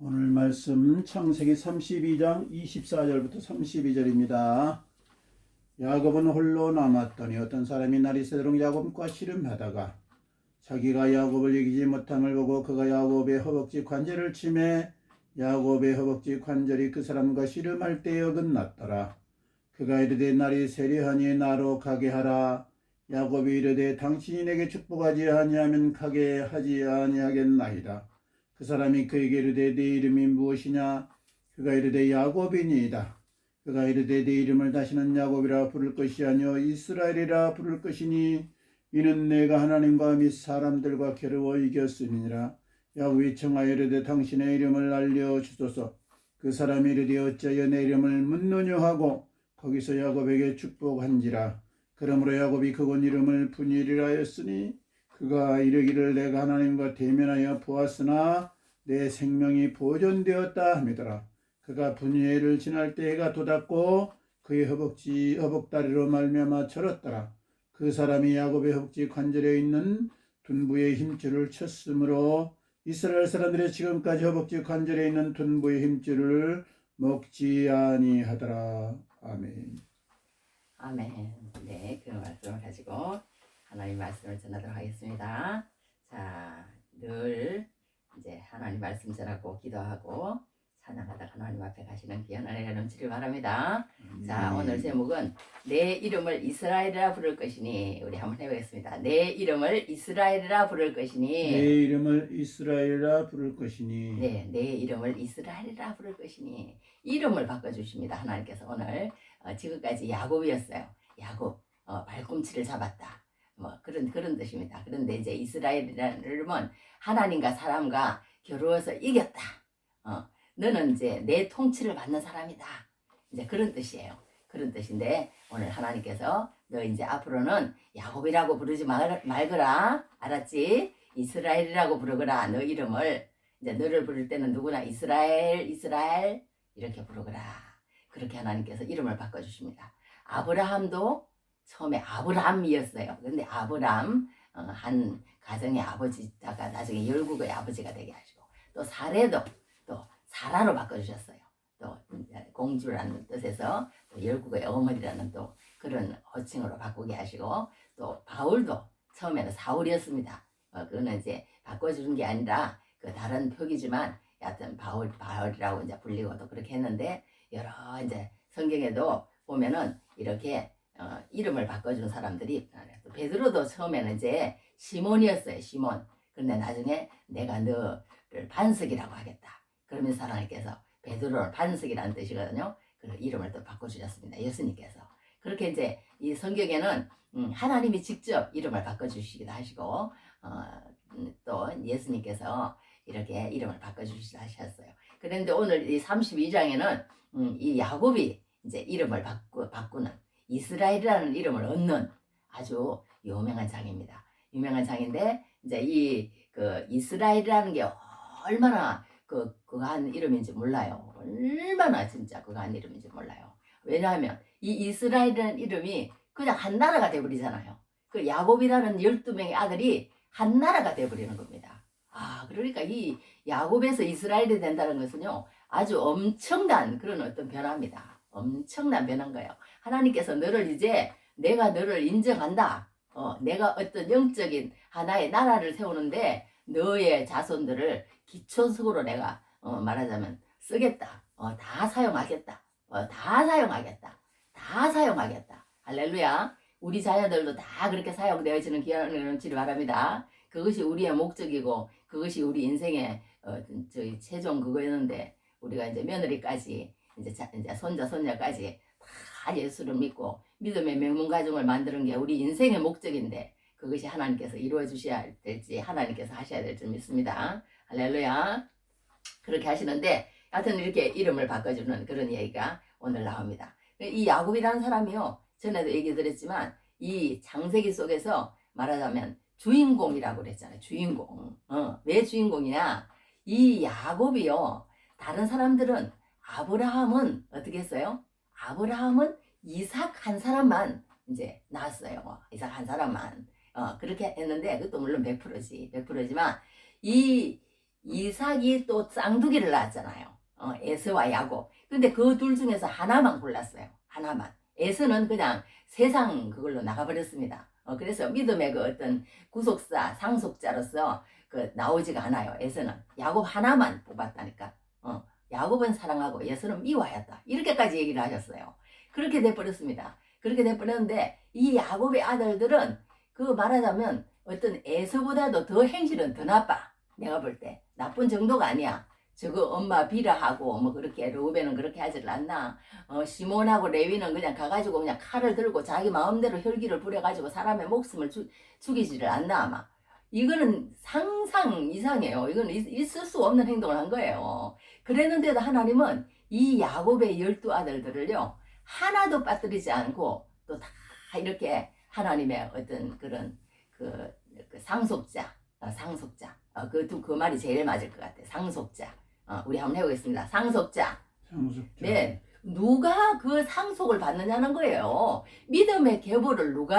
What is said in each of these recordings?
오늘 말씀 창세기 32장 24절부터 32절입니다. 야곱은 홀로 남았더니 어떤 사람이 날이 새도록 야곱과 씨름하다가 자기가 야곱을 이기지 못함을 보고 그가 야곱의 허벅지 관절을 치매 야곱의 허벅지 관절이 그 사람과 씨름할 때에 어긋났더라. 그가 이르되 날이 세려하니 나로 가게 하라. 야곱이 이르되 당신이 내게 축복하지 아니하면 가게 하지 아니하겠나이다. 그 사람이 그에게 이르되 네 이름이 무엇이냐? 그가 이르되 야곱이니이다. 그가 이르되 네 이름을 다시는 야곱이라 부를 것이 아니요 이스라엘이라 부를 것이니 이는 내가 하나님과 및 사람들과 겨루어 이겼음이니라. 야곱이 청하여 이르되 당신의 이름을 알려주소서. 그 사람이 이르되 어찌하여 내 이름을 묻느냐 하고 거기서 야곱에게 축복한지라. 그러므로 야곱이 그곳 이름을 분이리라 하였으니 그가 이르기를 내가 하나님과 대면하여 보았으나 내 생명이 보존되었다 하미더라. 그가 분이엘을 지날 때 해가 돋았고 그의 허벅다리로 말미암아 절었더라. 그 사람이 야곱의 허벅지 관절에 있는 둔부의 힘줄을 쳤으므로 이스라엘 사람들의 지금까지 허벅지 관절에 있는 둔부의 힘줄을 먹지 아니하더라. 아멘. 아멘. 네, 그 말씀을 가지고 하나님 말씀을 전하도록 하겠습니다. 자, 늘 이제 하나님 말씀 전하고 기도하고 찬양하다 하나님 앞에 가시는 귀한 은혜가 넘치길 바랍니다. 자, 오늘 제목은 내 이름을 이스라엘이라 부를 것이니 우리 한번 해보겠습니다. 내 이름을 이스라엘이라 부를 것이니 내 이름을 이스라엘이라 부를 것이니 네, 내 이름을 이스라엘이라 부를 것이니 이름을 바꿔주십니다. 하나님께서 오늘 지금까지 야곱이었어요. 야곱 발꿈치를 잡았다. 뭐 그런 뜻입니다. 그런데 이제 이스라엘이라는 이름은 하나님과 사람과 겨루어서 이겼다. 너는 이제 내 통치를 받는 사람이다. 이제 그런 뜻이에요. 그런 뜻인데 오늘 하나님께서 너 이제 앞으로는 야곱이라고 부르지 말거라. 알았지? 이스라엘이라고 부르거라. 너 이름을 이제 너를 부를 때는 누구나 이스라엘 이렇게 부르거라. 그렇게 하나님께서 이름을 바꿔주십니다. 아브라함도 처음에 아브람이었어요. 근데 아브람 한 가정의 아버지다가 나중에 열국의 아버지가 되게 하시고 또 사례도 또 사라로 바꿔주셨어요. 또 공주라는 뜻에서 또 열국의 어머니라는 또 그런 호칭으로 바꾸게 하시고 또 바울도 처음에는 사울이었습니다. 그거는 이제 바꿔주는 게 아니라 그 다른 표기지만 여하튼 바울이라고 이제 불리고 또 그렇게 했는데 여러 이제 성경에도 보면은 이렇게 이름을 바꿔준 사람들이 또 베드로도 처음에는 이제 시몬이었어요. 시몬. 그런데 나중에 내가 너를 반석이라고 하겠다. 그러면서 하나님께서 베드로를 반석이라는 뜻이거든요. 그 이름을 또 바꿔주셨습니다. 예수님께서. 그렇게 이제 이 성경에는 하나님이 직접 이름을 바꿔주시기도 하시고 또 예수님께서 이렇게 이름을 바꿔주시기도 하셨어요. 그런데 오늘 이 32장에는 이 야곱이 이제 이름을 바꾸는 이스라엘이라는 이름을 얻는 아주 유명한 장입니다. 유명한 장인데 이제 이 그 이스라엘이라는 게 얼마나 그가 한 이름인지 몰라요. 얼마나 진짜 그가 한 이름인지 몰라요. 왜냐하면 이 이스라엘이라는 이름이 그냥 한 나라가 돼버리잖아요. 그 야곱이라는 12명의 아들이 한 나라가 돼버리는 겁니다. 그러니까 이 야곱에서 이스라엘이 된다는 것은요 아주 엄청난 그런 어떤 변화입니다. 엄청난 변화인 거예요. 하나님께서 너를 이제 내가 너를 인정한다. 내가 어떤 영적인 하나의 나라를 세우는데 너의 자손들을 기초석으로 내가 말하자면 쓰겠다. 다 사용하겠다. 다 사용하겠다. 다 사용하겠다. 할렐루야. 우리 자녀들도 다 그렇게 사용되어지는 귀한 은혜를 넘치기 바랍니다. 그것이 우리의 목적이고 그것이 우리 인생의 저희 최종 그거였는데 우리가 이제 며느리까지 이제 손자까지 다 예수를 믿고 믿음의 명문 가정을 만드는 게 우리 인생의 목적인데 그것이 하나님께서 이루어 주셔야 될지 하나님께서 하셔야 될지 믿습니다. 할렐루야. 그렇게 하시는데 하여튼 이렇게 이름을 바꿔주는 그런 얘기가 오늘 나옵니다. 이 야곱이라는 사람이요 전에도 얘기 드렸지만 이 창세기 속에서 말하자면 주인공이라고 그랬잖아요. 주인공. 왜 주인공이냐? 이 야곱이요 다른 사람들은 아브라함은 어떻게 했어요? 아브라함은 이삭 한 사람만 이제 낳았어요. 이삭 한 사람만. 그렇게 했는데 그것도 물론 100%지. 100%지만 이 이삭이 또 쌍둥이를 낳았잖아요. 에서와 야곱. 근데 그 둘 중에서 하나만 골랐어요. 하나만. 에서는 그냥 세상 그걸로 나가버렸습니다. 그래서 믿음의 그 어떤 구속사, 상속자로서 그 나오지가 않아요. 에서는. 야곱 하나만 뽑았다니까. 야곱은 사랑하고 에서는 미워하였다. 이렇게까지 얘기를 하셨어요. 그렇게 돼버렸습니다. 그렇게 돼버렸는데 이 야곱의 아들들은 그 말하자면 어떤 에서보다도 더 행실은 더 나빠. 내가 볼 때. 나쁜 정도가 아니야. 저거 엄마 비라하고 뭐 그렇게 르우벤은 그렇게 하질 않나. 시몬하고 레위는 그냥 가가지고 그냥 칼을 들고 자기 마음대로 혈기를 부려가지고 사람의 목숨을 죽이지를 않나 아마. 이거는 상상 이상해요. 이건 있을 수 없는 행동을 한 거예요. 그랬는데도 하나님은 이 야곱의 12 아들들을요 하나도 빠뜨리지 않고 또 다 이렇게 하나님의 어떤 그런 그 상속자, 그 말이 제일 맞을 것 같아. 상속자. 우리 한번 해보겠습니다. 상속자. 네. 누가 그 상속을 받느냐는 거예요. 믿음의 계보를 누가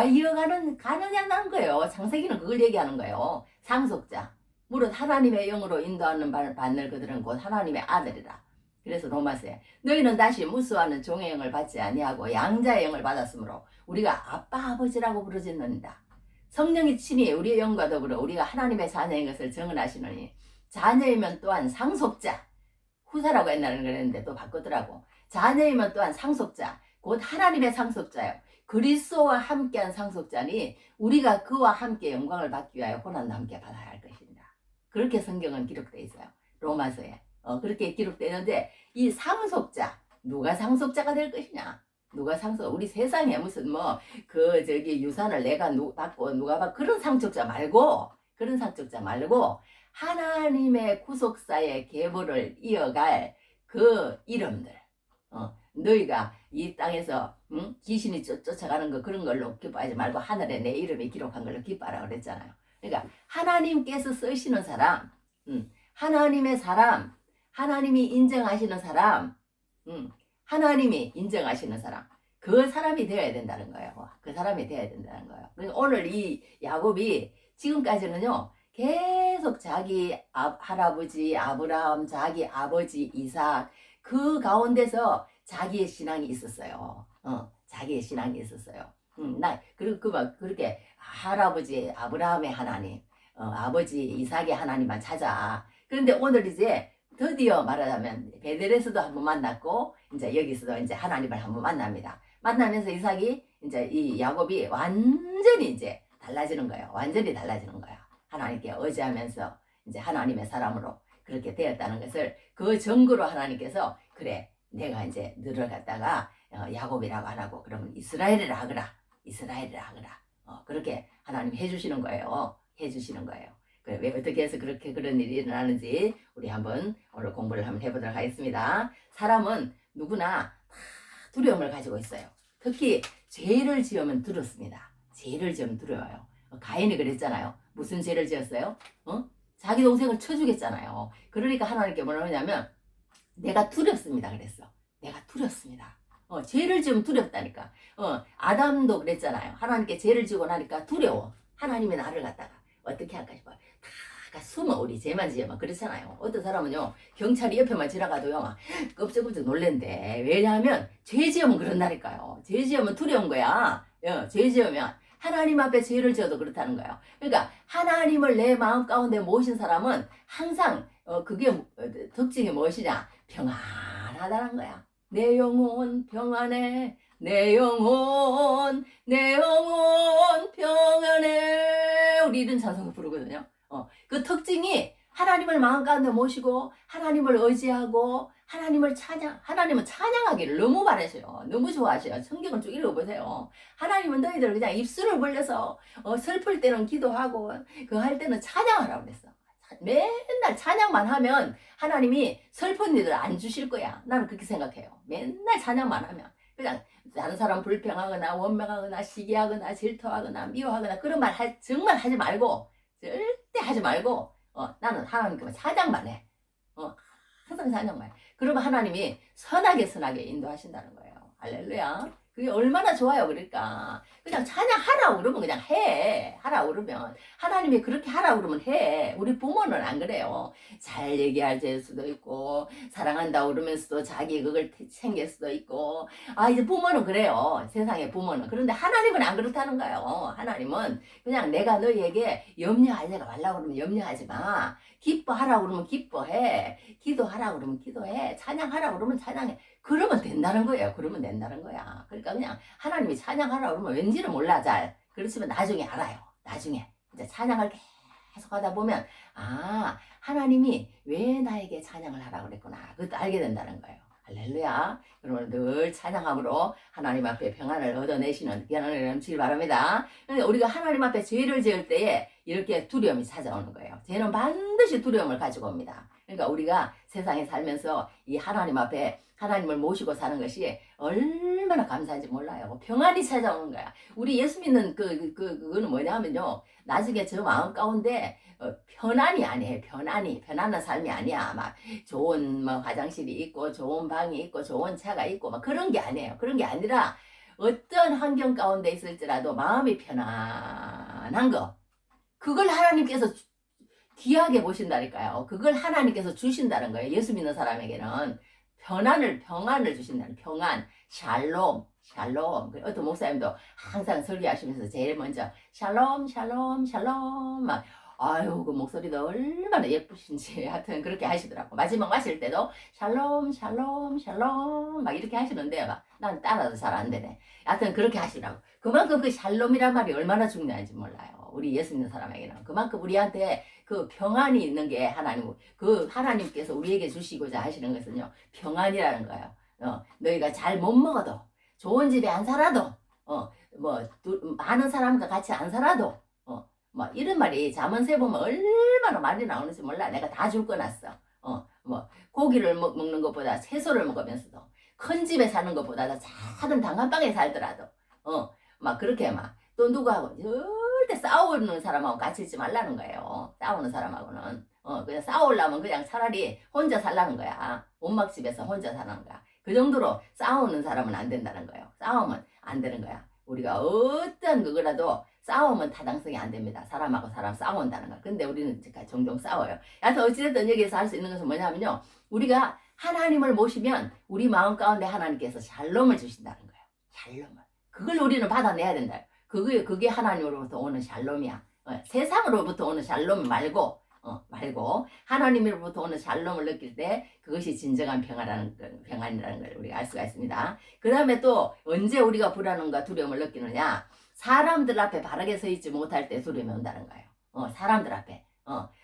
가느냐는 거예요. 창세기는 그걸 얘기하는 거예요. 상속자. 무릇 하나님의 영으로 인도하는 받는 그들은 곧 하나님의 아들이라. 그래서 로마서에 너희는 다시 무수하는 종의 영을 받지 아니하고 양자의 영을 받았으므로 우리가 아빠 아버지라고 부르짖는다. 성령이 친히 우리의 영과 더불어 우리가 하나님의 자녀인 것을 증언하시느니 자녀이면 또한 상속자. 후사라고 옛날에는 그랬는데 또 바꾸더라고. 자녀이면 또한 상속자. 곧 하나님의 상속자요. 그리스도와 함께한 상속자니 우리가 그와 함께 영광을 받기 위하여 고난도 함께 받아야 할 것입니다. 그렇게 성경은 기록되어 있어요. 로마서에. 그렇게 기록되어 있는데 이 상속자. 누가 상속자가 될 것이냐. 누가 우리 세상에 무슨 유산을 내가 받고 누가 받고 그런 상속자 말고 하나님의 구속사의 계보를 이어갈 그 이름들. 너희가 이 땅에서 귀신이 쫓아가는 거 그런 걸로 기뻐하지 말고 하늘에 내 이름이 기록한 걸로 기뻐하라 그랬잖아요. 그러니까 하나님께서 쓰시는 사람, 하나님의 사람, 하나님이 인정하시는 사람, 하나님이 인정하시는 사람, 그 사람이 되어야 된다는 거예요. 그 사람이 되어야 된다는 거예요. 그러니까 오늘 이 야곱이 지금까지는요 계속 자기 할아버지 아브라함, 자기 아버지 이삭 그 가운데서 자기의 신앙이 있었어요. 자기의 신앙이 있었어요. 그리고 그렇게 할아버지 아브라함의 하나님, 아버지 이삭의 하나님만 찾아. 그런데 오늘 이제 드디어 말하자면 베델에서도 한번 만났고 이제 여기서도 이제 하나님을 한번 만납니다. 만나면서 이삭이 이제 이 야곱이 완전히 이제 달라지는 거예요. 완전히 달라지는 거야. 하나님께 의지하면서 이제 하나님의 사람으로 그렇게 되었다는 것을 그 증거로 하나님께서 그래 내가 이제 너를 갖다가 야곱이라고 안 하고 그러면 이스라엘이라 하거라. 이스라엘이라 하거라. 그렇게 하나님 해주시는 거예요. 해주시는 거예요. 왜 어떻게 해서 그렇게 그런 일이 일어나는지 우리 한번 오늘 공부를 한번 해보도록 하겠습니다. 사람은 누구나 다 두려움을 가지고 있어요. 특히 죄를 지으면 두렵습니다. 죄를 지으면 두려워요. 가인이 그랬잖아요. 무슨 죄를 지었어요? 자기 동생을 쳐주겠잖아요. 그러니까 하나님께 뭐라 하냐면 내가 두렵습니다 그랬어. 내가 두렵습니다. 죄를 지으면 두렵다니까. 아담도 그랬잖아요. 하나님께 죄를 지고 나니까 두려워. 하나님이 나를 갖다가 어떻게 할까 싶어. 다 숨어 우리 죄만 지으면 그렇잖아요. 어떤 사람은요 경찰이 옆에만 지나가도요 끔찍끔찍 놀랜대. 왜냐하면 죄 지으면 그런다니까요. 죄 지으면 두려운 거야. 죄 지으면 하나님 앞에 죄를 지어도 그렇다는 거예요. 그러니까 하나님을 내 마음 가운데 모신 사람은 항상 그게 특징이 무엇이냐? 평안하다는 거야. 내 영혼 평안해. 내 영혼 평안해. 우리 이런 찬송을 부르거든요. 그 특징이 하나님을 마음 가운데 모시고 하나님을 의지하고 하나님은 찬양하기를 너무 바라셔요. 너무 좋아하셔요. 성경을 쭉 읽어보세요. 하나님은 너희들 그냥 입술을 벌려서 슬플 때는 기도하고 할 때는 찬양하라고 그랬어. 맨날 찬양만 하면 하나님이 슬픈 일을 안 주실 거야. 나는 그렇게 생각해요. 맨날 찬양만 하면 그냥 다른 사람 불평하거나 원망하거나 시기하거나 질투하거나 미워하거나 그런 말 정말 하지 말고 절대 하지 말고 나는 하나님께 찬양만 해. 항상 찬양만 해. 그러면 하나님이 선하게 인도하신다는 거예요. 할렐루야. 그게 얼마나 좋아요. 그러니까 그냥 찬양하라 그러면 그냥 해. 하라 그러면 하나님이 그렇게 하라 그러면 해. 우리 부모는 안 그래요. 잘 얘기할 수도 있고 사랑한다 그러면서도 자기 그걸 챙길 수도 있고 이제 부모는 그래요. 세상의 부모는. 그런데 하나님은 안 그렇다는 거예요. 하나님은 그냥 내가 너희에게 염려하지 말라고 그러면 염려하지 마. 기뻐하라 그러면 기뻐해. 기도하라 그러면 기도해. 찬양하라 그러면 찬양해. 그러면 된다는 거예요. 그러면 된다는 거야. 그러니까 그냥 하나님이 찬양하라 그러면 왠지는 몰라 잘. 그렇지만 나중에 알아요. 나중에 이제 찬양을 계속 하다 보면 하나님이 왜 나에게 찬양을 하라 그랬구나. 그것도 알게 된다는 거예요. 할렐루야. 여러분 늘 찬양함으로 하나님 앞에 평안을 얻어내시는 귀한 넘치길 바랍니다. 그러니까 우리가 하나님 앞에 죄를 지을 때에 이렇게 두려움이 찾아오는 거예요. 죄는 반드시 두려움을 가지고 옵니다. 그러니까 우리가 세상에 살면서 이 하나님 앞에 하나님을 모시고 사는 것이 얼마나 감사한지 몰라요. 평안이 찾아오는 거야. 우리 예수 믿는 그거는 뭐냐 하면요. 나중에 저 마음 가운데 편안이 아니에요. 편안한 삶이 아니야. 막 좋은 화장실이 있고 좋은 방이 있고 좋은 차가 있고 막 그런 게 아니에요. 그런 게 아니라 어떤 환경 가운데 있을지라도 마음이 편안한 거. 그걸 하나님께서 귀하게 보신다니까요. 그걸 하나님께서 주신다는 거예요. 예수 믿는 사람에게는 평안을 주신다는 평안, 샬롬. 어떤 목사님도 항상 설교하시면서 제일 먼저 샬롬 막 그 목소리도 얼마나 예쁘신지 하여튼 그렇게 하시더라고. 마지막 마실 때도 샬롬 막 이렇게 하시는데 난 따라서 잘 안 되네. 하여튼 그렇게 하시라고. 그만큼 그 샬롬이란 말이 얼마나 중요한지 몰라요. 우리 예수 믿는 사람에게는 그만큼 우리한테 그 평안이 있는 게 하나님께서 우리에게 주시고자 하시는 것은요 평안이라는 거예요. 너희가 잘 못 먹어도 좋은 집에 안 살아도 많은 사람과 같이 안 살아도 이런 말이 잠언세 보면 얼마나 많이 나오는지 몰라. 내가 다 줄 거놨어. 고기를 먹는 것보다 채소를 먹으면서도 큰 집에 사는 것보다 작은 단칸방에 살더라도 그렇게 또 누구하고 절대 싸우는 사람하고 같이 있지 말라는 거예요. 싸우는 사람하고는 그냥 싸우려면 그냥 차라리 혼자 살라는 거야. 온막집에서 혼자 사는 거야. 그 정도로 싸우는 사람은 안 된다는 거예요. 싸우면 안 되는 거야. 우리가 어떤 그거라도 싸우면 타당성이 안 됩니다. 사람하고 사람 싸운다는 거. 근데 우리는 종종 싸워요. 하여튼 어찌됐든 여기에서 할 수 있는 것은 뭐냐면요. 우리가 하나님을 모시면 우리 마음 가운데 하나님께서 샬롬을 주신다는 거예요. 샬롬을. 그걸 우리는 받아내야 된다. 그게 하나님으로부터 오는 샬롬이야. 세상으로부터 오는 샬롬 말고 하나님으로부터 오는 샬롬을 느낄 때 그것이 진정한 평안이라는 걸 우리가 알 수가 있습니다. 그 다음에 또 언제 우리가 불안함과 두려움을 느끼느냐? 사람들 앞에 바르게 서 있지 못할 때 두려움이 온다는 거예요. 사람들 앞에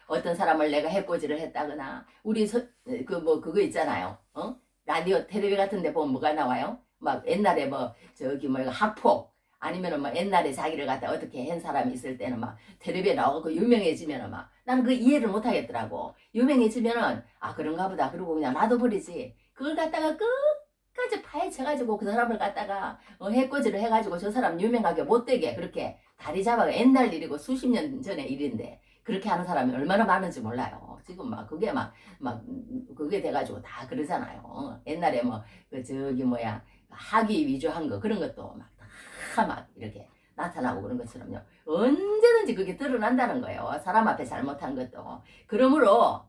어떤 사람을 내가 해코지를 했다거나 우리 그거 있잖아요. 라디오 텔레비 같은 데 보면 뭐가 나와요? 막 옛날에 학폭 아니면은 옛날에 자기를 갖다 어떻게 한 사람이 있을 때는 텔레비에 나오고 유명해지면은 나는 그 이해를 못 하겠더라고. 유명해지면은 그런가 보다. 그러고 그냥 놔둬버리지. 그걸 갖다가 끝까지 파헤쳐가지고 그 사람을 갖다가 해코지를 해가지고 저 사람 유명하게 못되게 그렇게 다리 잡아가 옛날 일이고 수십 년 전의 일인데 그렇게 하는 사람이 얼마나 많은지 몰라요. 지금 그게 그게 돼가지고 다 그러잖아요. 옛날에 학위 위조한 거 그런 것도 다 이렇게 나타나고 그런 것처럼요. 언제든지 그게 드러난다는 거예요. 사람 앞에 잘못한 것도. 그러므로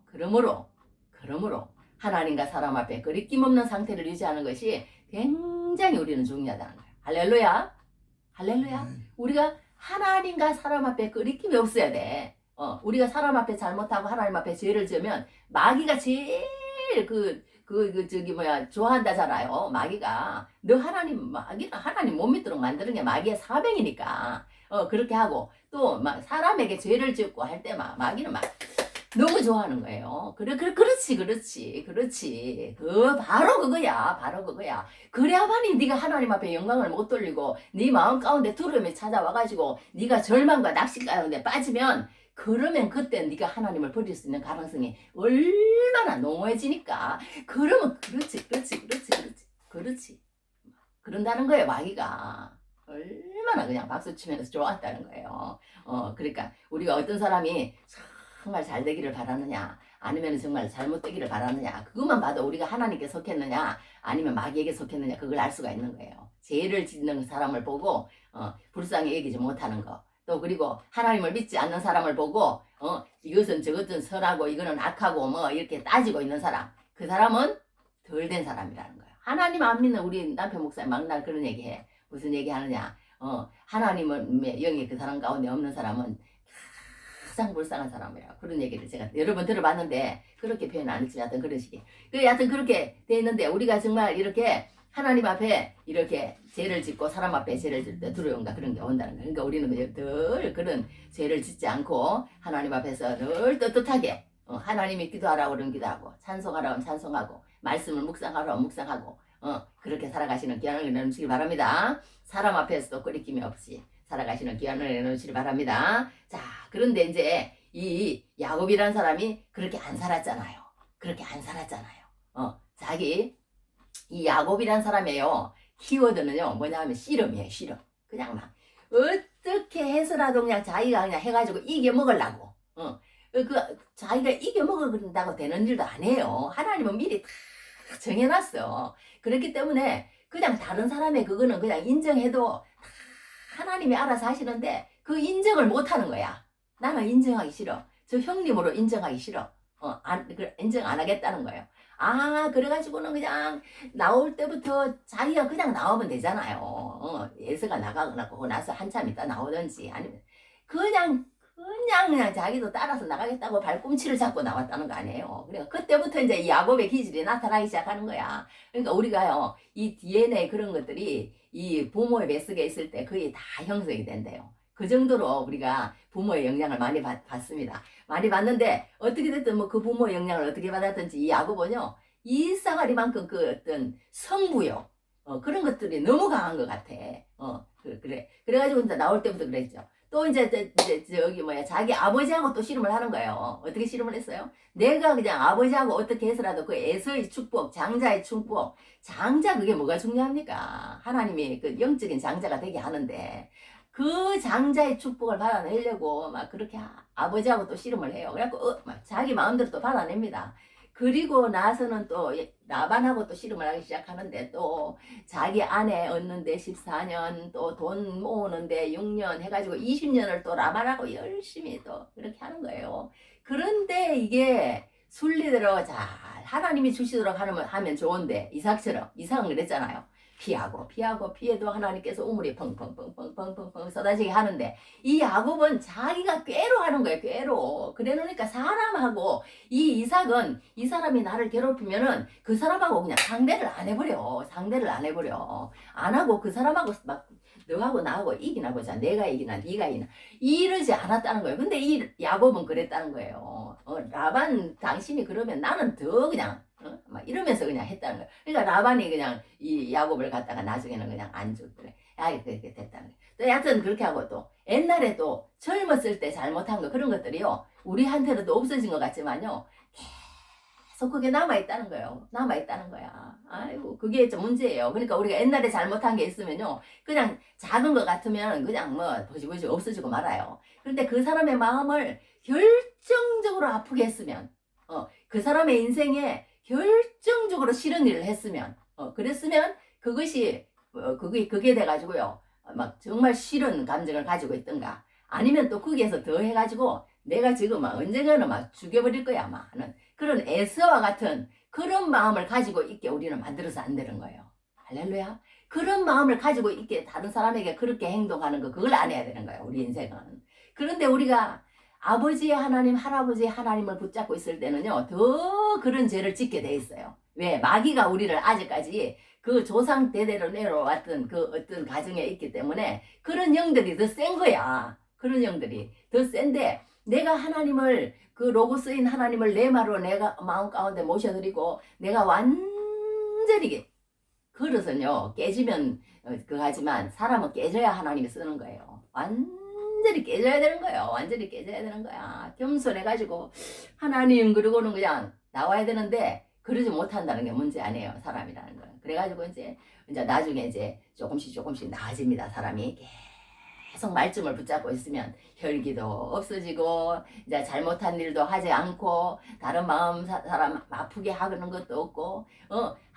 하나님과 사람 앞에 거리낌 없는 상태를 유지하는 것이 굉장히 우리는 중요하다는 거예요. 할렐루야. 우리가 하나님과 사람 앞에 거리낌이 없어야 돼. 우리가 사람 앞에 잘못하고 하나님 앞에 죄를 지으면 마귀가 제일 좋아한다잖아요. 마귀가. 마귀는 하나님 못 믿도록 만드는 게 마귀의 사명이니까. 그렇게 하고, 또, 사람에게 죄를 짓고 할 때 마귀는 너무 좋아하는 거예요. 그렇지. 바로 그거야. 그래야만이 네가 하나님 앞에 영광을 못 돌리고, 네 마음 가운데 두려움이 찾아와가지고, 네가 절망과 낚시 가운데 빠지면, 그러면 그때 네가 하나님을 버릴 수 있는 가능성이 얼마나 농후해지니까 그러면 그렇지 그런다는 거예요. 마귀가 얼마나 그냥 박수치면서 좋았다는 거예요. 그러니까 우리가 어떤 사람이 정말 잘 되기를 바라느냐 아니면 정말 잘못되기를 바라느냐, 그것만 봐도 우리가 하나님께 속했느냐 아니면 마귀에게 속했느냐 그걸 알 수가 있는 거예요. 죄를 짓는 사람을 보고 불쌍히 여기지 못하는 거, 또 그리고 하나님을 믿지 않는 사람을 보고 이것은 저것은 선하고 이거는 악하고 뭐 이렇게 따지고 있는 사람, 그 사람은 덜 된 사람이라는 거예요. 하나님 안 믿는 우리 남편 목사님 막날 그런 얘기해. 무슨 얘기 하느냐, 하나님의 영이 그 사람 가운데 없는 사람은 가장 불쌍한 사람이라, 그런 얘기를 제가 여러 번 들어봤는데 그렇게 표현 안 했지. 하여튼 그런 식이. 하여튼 그렇게 돼 있는데 우리가 정말 이렇게 하나님 앞에 이렇게 죄를 짓고 사람 앞에 죄를 질 때 두려움과 그런 게 온다는 거예요. 그러니까 우리는 늘 그런 죄를 짓지 않고 하나님 앞에서 늘 떳떳하게 하나님이 기도하라고 그러면 기도하고, 찬송하라고 하면 찬송하고, 말씀을 묵상하라고 하면 묵상하고, 그렇게 살아가시는 귀한을 내놓으시기 바랍니다. 사람 앞에서도 꺼리낌이 없이 살아가시는 귀한을 내놓으시기 바랍니다. 자, 그런데 이제 이 야곱이라는 사람이 그렇게 안 살았잖아요. 그렇게 안 살았잖아요. 자기 이 야곱이란 사람이에요. 키워드는요 뭐냐 하면 씨름이에요. 씨름. 그냥 막 어떻게 해서라도 그냥 자기가 그냥 해가지고 이겨 먹으려고. 그 자기가 이겨 먹으려고 되는 일도 안 해요. 하나님은 미리 다 정해놨어. 그렇기 때문에 그냥 다른 사람의 그거는 그냥 인정해도 다 하나님이 알아서 하시는데 그 인정을 못 하는 거야. 나는 인정하기 싫어. 저 형님으로 인정하기 싫어. 인정 안 하겠다는 거예요. 그래가지고는 그냥 나올 때부터 자기가 그냥 나오면 되잖아요. 예서가 나가거나 그거 나서 한참 있다 나오든지, 아니면 그냥 자기도 따라서 나가겠다고 발꿈치를 잡고 나왔다는 거 아니에요. 그러니까 그때부터 이제 이 야곱의 기질이 나타나기 시작하는 거야. 그러니까 우리가요, 이 DNA 그런 것들이 이 부모의 뱃속에 있을 때 거의 다 형성이 된대요. 그 정도로 우리가 부모의 영향을 많이 받습니다. 많이 받는데 어떻게 됐든 뭐 그 부모의 영향을 어떻게 받았든지 이 야곱은요, 이사가리만큼 그 어떤 성부요, 그런 것들이 너무 강한 것 같아. 그래. 그래가지고 이제 나올 때부터 그랬죠. 또 이제 저기 뭐야, 자기 아버지하고 또 씨름을 하는 거예요. 어떻게 씨름을 했어요? 내가 그냥 아버지하고 어떻게 해서라도 그 에서의 축복, 장자의 축복, 장자 그게 뭐가 중요합니까? 하나님이 그 영적인 장자가 되게 하는데 그 장자의 축복을 받아내려고 막 그렇게 아버지하고 또 씨름을 해요. 그래갖고 막 자기 마음대로 또 받아냅니다. 그리고 나서는 또 라반하고 또 씨름을 하기 시작하는데, 또 자기 아내 얻는데 14년, 또 돈 모으는데 6년 해가지고 20년을 또 라반하고 열심히 또 그렇게 하는 거예요. 그런데 이게 순리대로 잘 하나님이 주시도록 하면 좋은데, 이삭은 그랬잖아요. 피해도 하나님께서 우물이 펑펑펑펑펑펑펑 쏟아지게 하는데, 이 야곱은 자기가 꾀로 하는 거예요. 꾀로. 그래 놓으니까 사람하고, 이 이삭은 이 사람이 나를 괴롭히면은 그 사람하고 그냥 상대를 안 해버려. 안 하고 그 사람하고 막 너하고 나하고 이기나 보자. 내가 이기나 네가 이기나 이러지 않았다는 거예요. 근데 이 야곱은 그랬다는 거예요. 라반 당신이 그러면 나는 더 그냥 막 이러면서 그냥 했다는 거예요. 그러니까 라반이 그냥 이 야곱을 갖다가 나중에는 그냥 안 주고 그래. 그렇게 됐다는 거예요. 또 여하튼 그렇게 하고, 또 옛날에 또 젊었을 때 잘못한 거 그런 것들이요, 우리한테는 또 없어진 것 같지만요, 계속 그게 남아있다는 거예요. 남아있다는 거야. 아이고, 그게 좀 문제예요. 그러니까 우리가 옛날에 잘못한 게 있으면요, 그냥 작은 것 같으면 그냥 뭐 보시보시 없어지고 말아요. 그런데 그 사람의 마음을 결정적으로 아프게 했으면, 그 사람의 인생에 결정적으로 싫은 일을 했으면, 그랬으면 그것이 그게 돼가지고요, 막 정말 싫은 감정을 가지고 있던가, 아니면 또 거기에서 더 해가지고 내가 지금 막 언젠가는 막 죽여버릴 거야 아마 하는 그런 에서와 같은 그런 마음을 가지고 있게 우리는 만들어서 안 되는 거예요. 할렐루야. 그런 마음을 가지고 있게 다른 사람에게 그렇게 행동하는 거, 그걸 안 해야 되는 거예요, 우리 인생은. 그런데 우리가 아버지의 하나님, 할아버지의 하나님을 붙잡고 있을 때는요, 더 그런 죄를 짓게 돼 있어요. 왜? 마귀가 우리를 아직까지 그 조상 대대로 내려왔던 그 어떤 가정에 있기 때문에 그런 영들이 더 센 거야. 그런 영들이 더 센데, 내가 하나님을, 그 로고스인 하나님을 내 말로 내가 마음 가운데 모셔드리고 내가 완전히 그릇은요 깨지면 하지만 사람은 깨져야 하나님이 쓰는 거예요. 완전히 깨져야 되는 거예요. 완전히 깨져야 되는 거야. 겸손해가지고 하나님 그러고는 그냥 나와야 되는데, 그러지 못한다는 게 문제 아니에요, 사람이라는 거. 그래가지고 이제 나중에 이제 조금씩 나아집니다. 사람이 계속 말씀을 붙잡고 있으면 혈기도 없어지고 이제 잘못한 일도 하지 않고 다른 사람 아프게 하는 것도 없고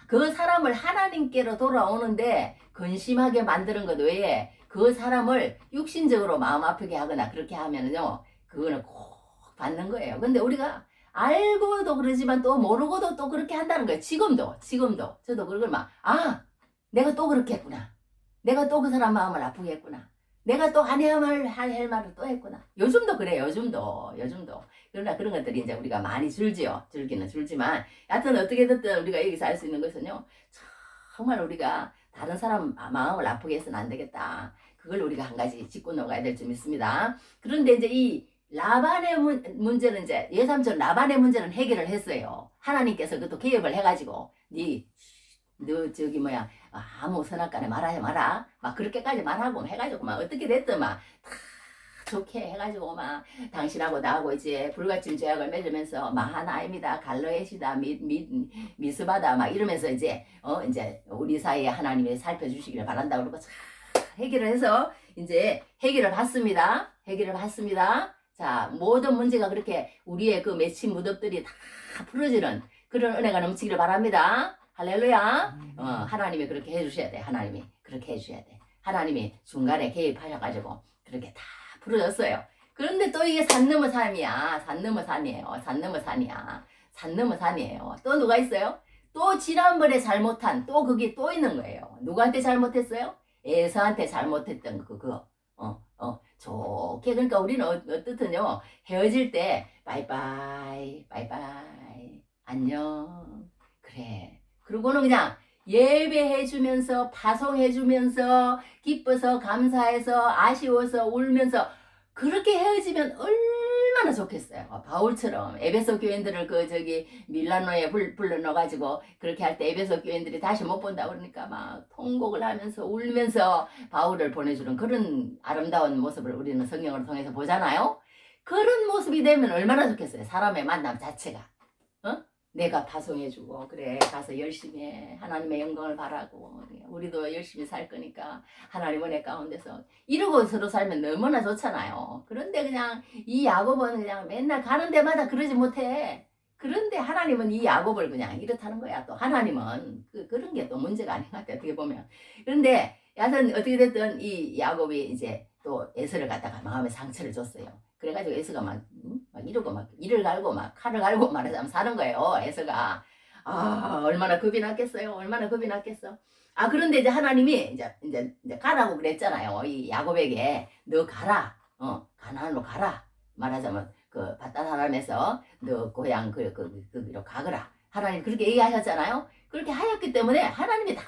그 사람을 하나님께로 돌아오는데 근심하게 만드는 것 외에 그 사람을 육신적으로 마음 아프게 하거나 그렇게 하면은요 그거는 꼭 받는 거예요. 근데 우리가 알고도 그러지만 또 모르고도 또 그렇게 한다는 거예요. 지금도 저도 그걸 내가 또 그렇게 했구나. 내가 또 그 사람 마음을 아프게 했구나. 내가 또 안 해야 할 말을 또 했구나. 요즘도 그래요. 요즘도. 그러나 그런 것들이 이제 우리가 많이 줄지요. 줄기는 줄지만 여하튼 어떻게 됐든 우리가 여기서 알 수 있는 것은요. 정말 우리가 다른 사람 마음을 아프게 해서는 안 되겠다. 그걸 우리가 한 가지 짚고 넘어가야 될 줄 믿습니다. 그런데 이제 이 라반의 문제는 이제 예삼촌 라반의 문제는 해결을 했어요. 하나님께서 그것도 개혁을 해가지고 너 저기 뭐야 아무 선악간에 말하지 마라 막 그렇게까지 말하고 해가지고 막 어떻게 됐든 막 다 좋게 해가지고 막 당신하고 나하고 이제 불가침 죄악을 맺으면서 마하나임이다 갈로엣이다 미스바다 막 이러면서 이제 이제 우리 사이에 하나님이 살펴주시기를 바란다 그러고 자 해결을 해서 이제 해결을 받습니다. 자 모든 문제가 그렇게 우리의 그 맺힌 무덤들이 다 풀어지는 그런 은혜가 넘치기를 바랍니다. 할렐루야. 하나님이 그렇게 해주셔야 돼. 하나님이 그렇게 해주셔야 돼. 하나님이 중간에 개입하셔가지고 그렇게 다 풀어졌어요. 그런데 또 이게 산 넘어 산이야. 산 넘어 산이에요. 또 누가 있어요? 또 지난번에 잘못한 또 그게 또 있는 거예요. 누구한테 잘못했어요? 에서한테 잘못했던 그거. 좋게 그러니까 우리는 어떻든요 헤어질 때 바이바이 안녕 그래 그러고는 그냥 예배해주면서 파송해주면서 기뻐서 감사해서 아쉬워서 울면서 그렇게 헤어지면 얼마나 좋겠어요. 바울처럼 에베소 교인들을 밀라노에 불러넣어가지고 그렇게 할 때 에베소 교인들이 다시 못 본다 그러니까 막 통곡을 하면서 울면서 바울을 보내주는 그런 아름다운 모습을 우리는 성경을 통해서 보잖아요. 그런 모습이 되면 얼마나 좋겠어요. 사람의 만남 자체가. 내가 파송해주고 그래 가서 열심히 해. 하나님의 영광을 바라고 우리도 열심히 살 거니까 하나님 은혜 가운데서 이러고 서로 살면 너무나 좋잖아요. 그런데 그냥 이 야곱은 그냥 맨날 가는 데마다 그러지 못해. 그런데 하나님은 이 야곱을 그냥 이렇다는 거야. 또 하나님은 그런 게 또 문제가 아닌 것 같아 어떻게 보면. 그런데 여하튼 어떻게 됐든 이 야곱이 이제 또 에서를 갖다가 마음에 상처를 줬어요. 그래가지고 에서가 막 이러고 막 이를 갈고 막 칼을 갈고 말하자면 사는 거예요. 에서가 얼마나 겁이 났겠어요. 그런데 이제 하나님이 이제 가라고 그랬잖아요. 이 야곱에게 너 가라. 가나안으로 가라. 말하자면 그 바다사람에서 너 고향 거기로 가거라. 하나님 그렇게 얘기하셨잖아요. 그렇게 하였기 때문에 하나님이 다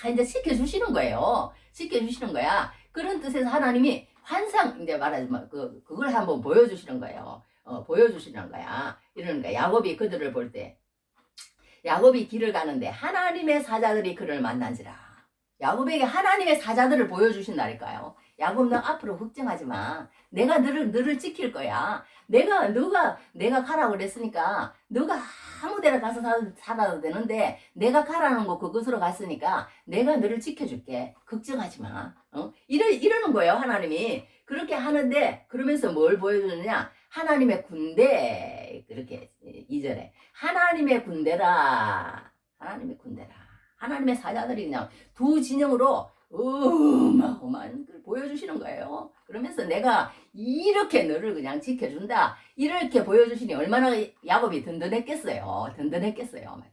이제 지켜주시는 거예요. 지켜주시는 거야. 그런 뜻에서 하나님이 환상 이제 말하자면 그걸 한번 보여주시는 거예요. 보여주시는 거야. 이러는 거야. 야곱이 그들을 볼 때 야곱이 길을 가는데 하나님의 사자들이 그를 만난지라. 야곱에게 하나님의 사자들을 보여주신다니까요. 야곱 너 앞으로 걱정하지 마. 내가 너를 지킬 거야. 내가 가라고 그랬으니까 너가 아무 데나 가서 살아도 되는데 내가 가라는 거 그것으로 갔으니까 내가 너를 지켜줄게. 걱정하지 마. 이러는 거예요. 하나님이. 그렇게 하는데 그러면서 뭘 보여주느냐. 하나님의 군대 그렇게 2절에 하나님의 군대라. 하나님의 사자들이 그냥 두 진영으로 어마어마한 걸 보여주시는 거예요. 그러면서 내가 이렇게 너를 그냥 지켜준다. 이렇게 보여주시니 얼마나 야곱이 든든했겠어요.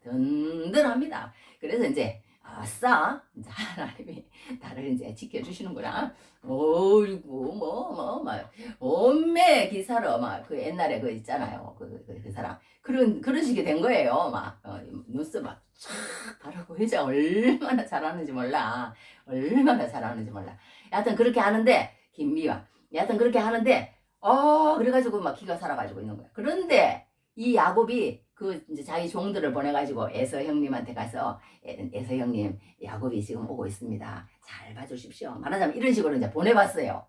든든합니다. 그래서 이제 아싸 이제 하나님이 나를 이제 지켜주시는구나. 어이구 막 온매 기사로 막 그 옛날에 그 있잖아요. 그 사람 그런 식이 된 거예요. 막 눈썹 막촥 바르고 회자 얼마나 잘하는지 몰라. 여하튼 그렇게 하는데 김미화. 여하튼 그렇게 하는데 그래가지고 막 기가 살아가지고 있는 거야. 그런데 이 야곱이 이제 자기 종들을 보내가지고 에서 형님한테 가서 에서 형님 야곱이 지금 오고 있습니다. 잘 봐주십시오. 말하자면 이런 식으로 이제 보내봤어요.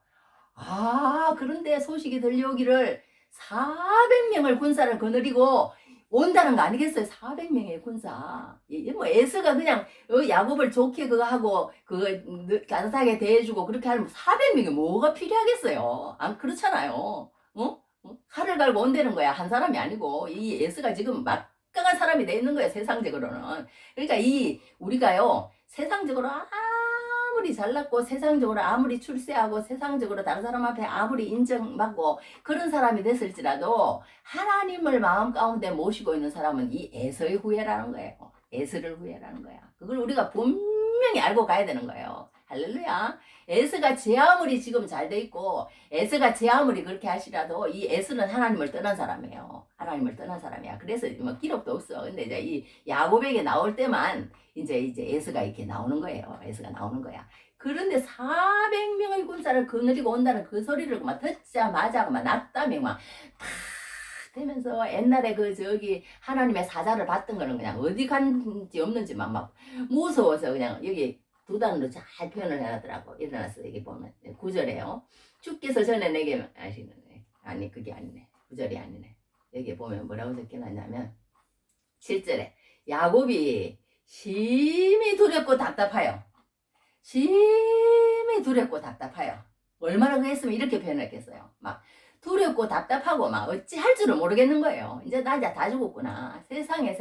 그런데 소식이 들려오기를 400명을 군사를 거느리고 온다는 거 아니겠어요? 400명의 군사. 뭐 에스가 그냥 야곱을 좋게 그거 하고 그거 따뜻하게 대해주고 그렇게 하면 400명이 뭐가 필요하겠어요? 안 그렇잖아요. 칼을 갈고 온다는 거야. 한 사람이 아니고 이 에스가 지금 막강한 사람이 돼 있는 거예요. 세상적으로는. 그러니까 우리가요 세상적으로 아무리 잘났고 세상적으로 아무리 출세하고 세상적으로 다른 사람 앞에 아무리 인정받고 그런 사람이 됐을지라도 하나님을 마음 가운데 모시고 있는 사람은 이 에서의 후예라는 거예요. 에서를 후예라는 거야. 그걸 우리가 분명히 알고 가야 되는 거예요. 할렐루야. 에스가 제 아무리 지금 잘 돼 있고 에스가 제 아무리 그렇게 하시라도 이 에스는 하나님을 떠난 사람이에요. 하나님을 떠난 사람이야. 그래서 뭐 기록도 없어. 근데 이제 이 야곱에게 나올 때만 이제 에스가 이렇게 나오는 거예요. 에스가 나오는 거야. 그런데 400명의 군사를 거느리고 온다는 그 소리를 막 듣자마자 막 낙담이 막 되면서 옛날에 하나님의 사자를 봤던 거는 그냥 어디 간지 없는지만 막 무서워서 그냥 여기 두 단으로 잘 표현을 해놨더라고. 일어났어. 여기 보면 9절에요. 주께서 전에 내게 아니 그게 아니네. 9절이 아니네. 여기 보면 뭐라고 적혀놨냐면 7절에 야곱이 심히 두렵고 답답하여. 심히 두렵고 답답하여. 얼마나 그랬으면 이렇게 표현했겠어요. 막 두렵고 답답하고 막 어찌할 줄을 모르겠는 거예요. 이제 나 다 죽었구나. 세상에.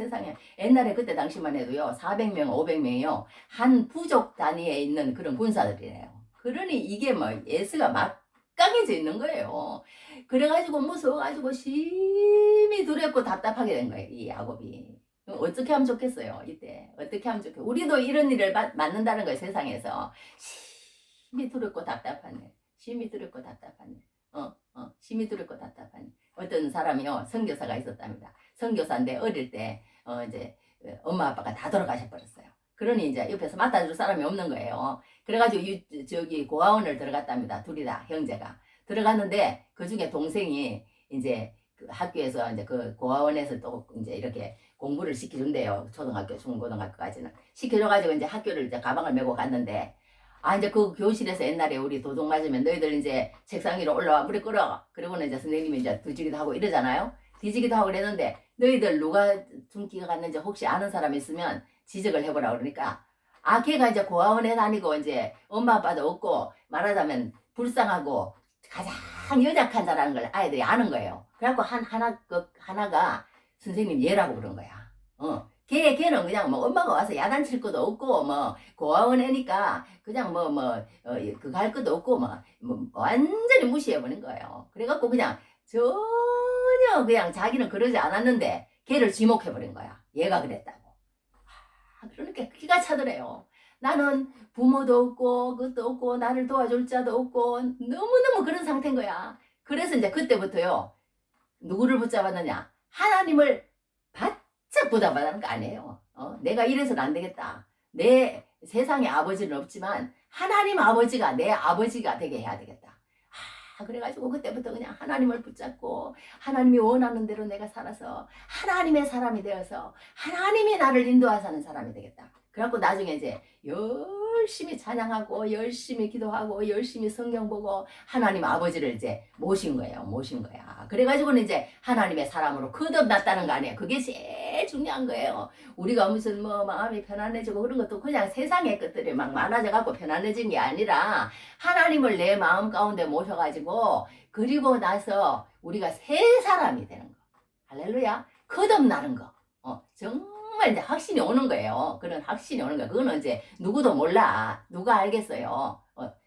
옛날에 그때 당시만 해도요. 400명, 500명이요. 한 부족 단위에 있는 그런 군사들이래요. 그러니 이게 뭐 예수가 막강해져 있는 거예요. 그래가지고 무서워가지고 심히 두렵고 답답하게 된 거예요. 이 야곱이. 어떻게 하면 좋겠어요. 이때 어떻게 하면 좋겠어요. 우리도 이런 일을 맞는다는 거예요. 세상에서. 심히 두렵고 답답하네. 심히 두렵고 답답하네. 심히 두렵고 답답하네. 어떤 사람이요 선교사가 있었답니다. 선교사인데 어릴 때 이제 엄마 아빠가 다 돌아가셔 버렸어요. 그러니 이제 옆에서 맡아줄 사람이 없는 거예요. 그래가지고 저기 고아원을 들어갔답니다. 둘이 다 형제가 들어갔는데 그 중에 동생이 이제 그 학교에서 이제 그 고아원에서 또 이제 이렇게 공부를 시켜준대요. 초등학교, 중고등학교까지는 시켜줘가지고 이제 학교를 이제 가방을 메고 갔는데. 이제 그 교실에서 옛날에 우리 도둑 맞으면 너희들 이제 책상 위로 올라와 물에 끓어. 그러고는 이제 선생님이 이제 뒤지기도 하고 이러잖아요. 뒤지기도 하고 그랬는데 너희들 누가 둥기가 갔는지 혹시 아는 사람 있으면 지적을 해보라 그러니까 걔가 이제 고아원에 다니고 이제 엄마 아빠도 없고 말하자면 불쌍하고 가장 연약한 자라는 걸 아이들이 아는 거예요. 그래갖고 하나가 선생님 얘라고 그런 거야. 걔는 그냥 뭐 엄마가 와서 야단칠 것도 없고 뭐 고아원 애니까 그냥 그거 할 것도 없고 뭐 완전히 무시해버린 거예요. 그래갖고 그냥 전혀 그냥 자기는 그러지 않았는데 걔를 지목해버린 거야. 얘가 그랬다고. 그러니까 기가 차더래요. 나는 부모도 없고 그것도 없고 나를 도와줄 자도 없고 너무너무 그런 상태인 거야. 그래서 이제 그때부터요. 누구를 붙잡았느냐? 하나님을 바짝 붙잡아라는 거 아니에요. 내가 이래서는 안 되겠다. 내 세상에 아버지는 없지만 하나님 아버지가 내 아버지가 되게 해야 되겠다. 그래가지고 그때부터 그냥 하나님을 붙잡고 하나님이 원하는 대로 내가 살아서 하나님의 사람이 되어서 하나님이 나를 인도하사는 사람이 되겠다. 그래갖고 나중에 이제 열심히 찬양하고 열심히 기도하고 열심히 성경 보고 하나님 아버지를 이제 모신 거야. 그래가지고는 이제 하나님의 사람으로 거듭났다는 거 아니에요. 그게 제일 중요한 거예요. 우리가 무슨 마음이 편안해지고 그런 것도 그냥 세상의 것들이 막 많아져갖고 편안해진 게 아니라 하나님을 내 마음 가운데 모셔가지고 그리고 나서 우리가 새 사람이 되는 거. 할렐루야. 거듭나는 거. 정말 이제 확신이 오는 거예요. 그런 확신이 오는 거야. 그거는 이제 누구도 몰라. 누가 알겠어요.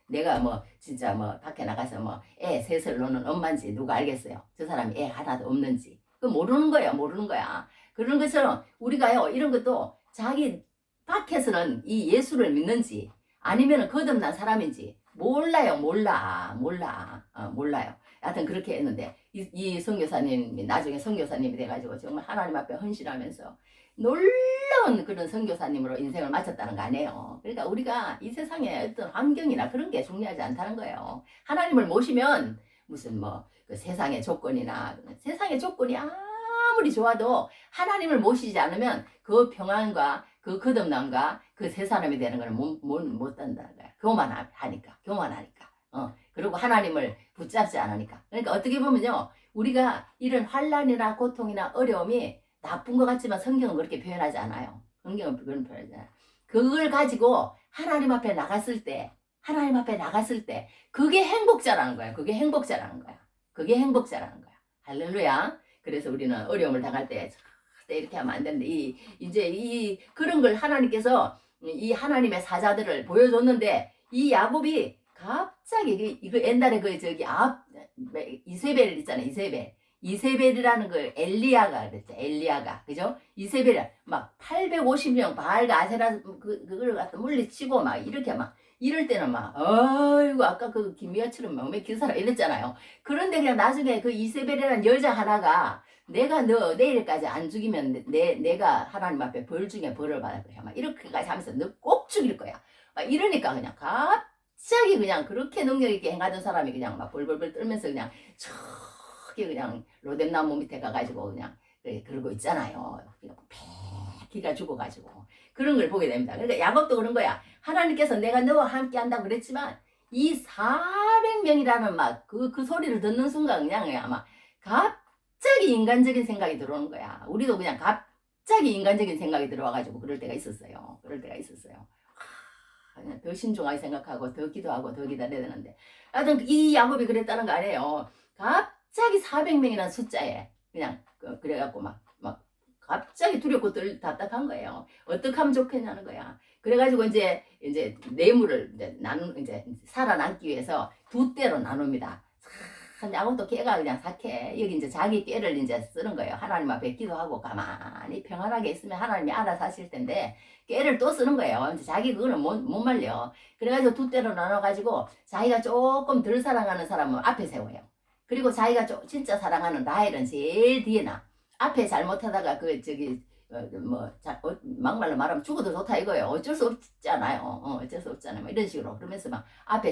내가 진짜 밖에 나가서 애 셋을 놓는 엄마인지 누가 알겠어요. 저 사람이 애 하나도 없는지. 그 모르는 거야. 그런 것처럼 우리가요 이런 것도 자기 밖에서는 이 예수를 믿는지 아니면 거듭난 사람인지 몰라요. 몰라요. 하여튼 그렇게 했는데 이 선교사님이 나중에 선교사님이 돼가지고 정말 하나님 앞에 헌신하면서 놀라운 그런 선교사님으로 인생을 마쳤다는 거 아니에요. 그러니까 우리가 이 세상에 어떤 환경이나 그런 게 중요하지 않다는 거예요. 하나님을 모시면 무슨 그 세상의 조건이나 세상의 조건이 아무리 좋아도 하나님을 모시지 않으면 그 평안과 그 거듭남과 그 새 사람이 되는 걸 못 단다는 거야. 교만하니까. 그리고 하나님을 붙잡지 않으니까. 그러니까 어떻게 보면요. 우리가 이런 환난이나 고통이나 어려움이 나쁜 것 같지만 성경은 그렇게 표현하지 않아요. 성경은 그런 표현하지 않아요. 그걸 가지고 하나님 앞에 나갔을 때, 그게 행복자라는 거야. 그게 행복자라는 거야. 그게 행복자라는 거야. 할렐루야. 그래서 우리는 어려움을 당할 때 절대 이렇게 하면 안 되는데, 이제 그런 걸 하나님께서 이 하나님의 사자들을 보여줬는데, 이 야곱이 갑자기 이거 옛날에 이세벨 있잖아요. 이세벨이라는 걸 엘리야가 그랬죠. 엘리야가. 그죠? 이세벨이 막 850명 바알과 아세라 그걸 갖다 물리치고 막 이렇게 막 이럴 때는 막 어이구 아까 그 김미아처럼 몸에 기사라 이랬잖아요. 그런데 그냥 나중에 그 이세벨이라는 여자 하나가 내가 너 내일까지 안 죽이면 내가 하나님 앞에 벌 중에 벌을 받을 거야. 막 이렇게까지 하면서 너 꼭 죽일 거야. 막 이러니까 그냥 갑자기 그냥 그렇게 능력 있게 행하던 사람이 그냥 막 벌벌벌 떨면서 그냥 저기 그냥 로뎀나무 밑에 가가지고 그냥 그러고 있잖아요. 기가 죽어가지고 그런 걸 보게 됩니다. 그러니까 야곱도 그런 거야. 하나님께서 내가 너와 함께 한다고 그랬지만 이 400명이라는 막 그 소리를 듣는 순간 그냥 아마 갑자기 인간적인 생각이 들어오는 거야. 우리도 그냥 갑자기 인간적인 생각이 들어와가지고 그럴 때가 있었어요. 그냥 더 신중하게 생각하고 더 기도하고 더 기다려야 되는데 하여튼 이 야곱이 그랬다는 거 아니에요. 갑자기 400명이라는 숫자에 그냥 그래갖고 막 갑자기 두렵고 답답한 거예요. 어떻게 하면 좋겠냐는 거야. 그래가지고 이제 뇌물을 이제 살아남기 위해서 두 때로 나눕니다. 야곱도 깨가 그냥 착해. 여기 이제 자기 깨를 이제 쓰는 거예요. 하나님 앞에 기도하고 가만히 평안하게 있으면 하나님이 알아서 하실 텐데 깨를 또 쓰는 거예요. 이제 자기 그거는 못 말려. 그래가지고 두 때로 나눠가지고 자기가 조금 덜 사랑하는 사람은 앞에 세워요. 그리고 자기가 진짜 사랑하는 라헬은 제일 뒤에 나. 앞에 잘못하다가 막말로 말하면 죽어도 좋다 이거예요. 어쩔 수 없잖아요. 어쩔 수 없잖아요. 뭐 이런 식으로. 그러면서 막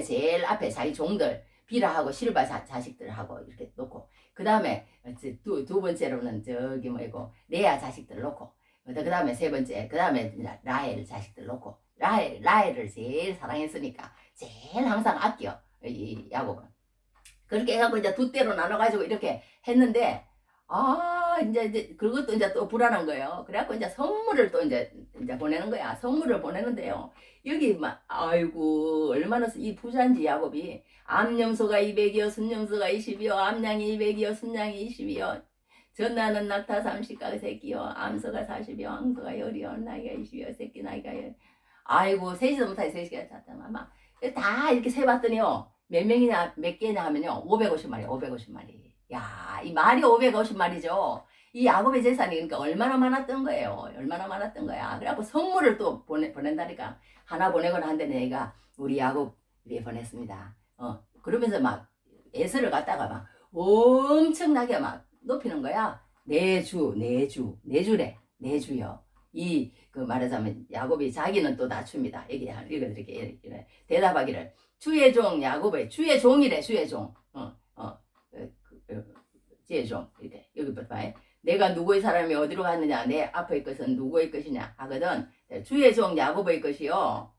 제일 앞에 자기 종들, 비라하고 실바 자식들하고 이렇게 놓고, 그 다음에 두 번째로는 레아 자식들 놓고, 그 다음에 세 번째, 그 다음에 라헬 자식들 놓고, 라헬을 제일 사랑했으니까 제일 항상 아껴, 이 야곱은. 그렇게 해갖고 이제 두 때로 나눠가지고 이렇게 했는데, 이제 그것도 이제 또 불안한 거예요. 그래갖고 이제 선물을 또 이제 보내는 거야. 선물을 보내는데요. 여기 막, 아이고, 얼마나 이 부자인지 야곱이. 암염소가 200이요, 순염소가 20이요, 암양이 200이요, 순양이 20이요. 전나는 낙타 30가 새끼요, 암소가 40이요, 황소가 10이요, 나이가 20이요, 새끼 나이가 10. 아이고, 세지도 못하게 세시가 잤다만 막. 다 이렇게 세봤더니요. 몇 개냐 하면요. 550마리, 550마리. 야, 이 말이 550마리죠. 이 야곱의 재산이 그러니까 얼마나 많았던 거예요. 얼마나 많았던 거야. 그래갖고 선물을 또 보낸다니까. 하나 보내거나 한데 내가 우리 야곱에 보냈습니다. 그러면서 막 애서를 갖다가 막 엄청나게 막 높이는 거야. 내주래. 내주요. 말하자면 야곱이 자기는 또 낮춥니다. 읽어드릴게요. 대답하기를 주의 종 야곱의 주의 종이래. 주의 종. 주의 종. 이렇게 여기 봐요. 내가 누구의 사람이 어디로 갔느냐, 내 앞의 것은 누구의 것이냐 하거든. 주의 종 야곱의 것이요.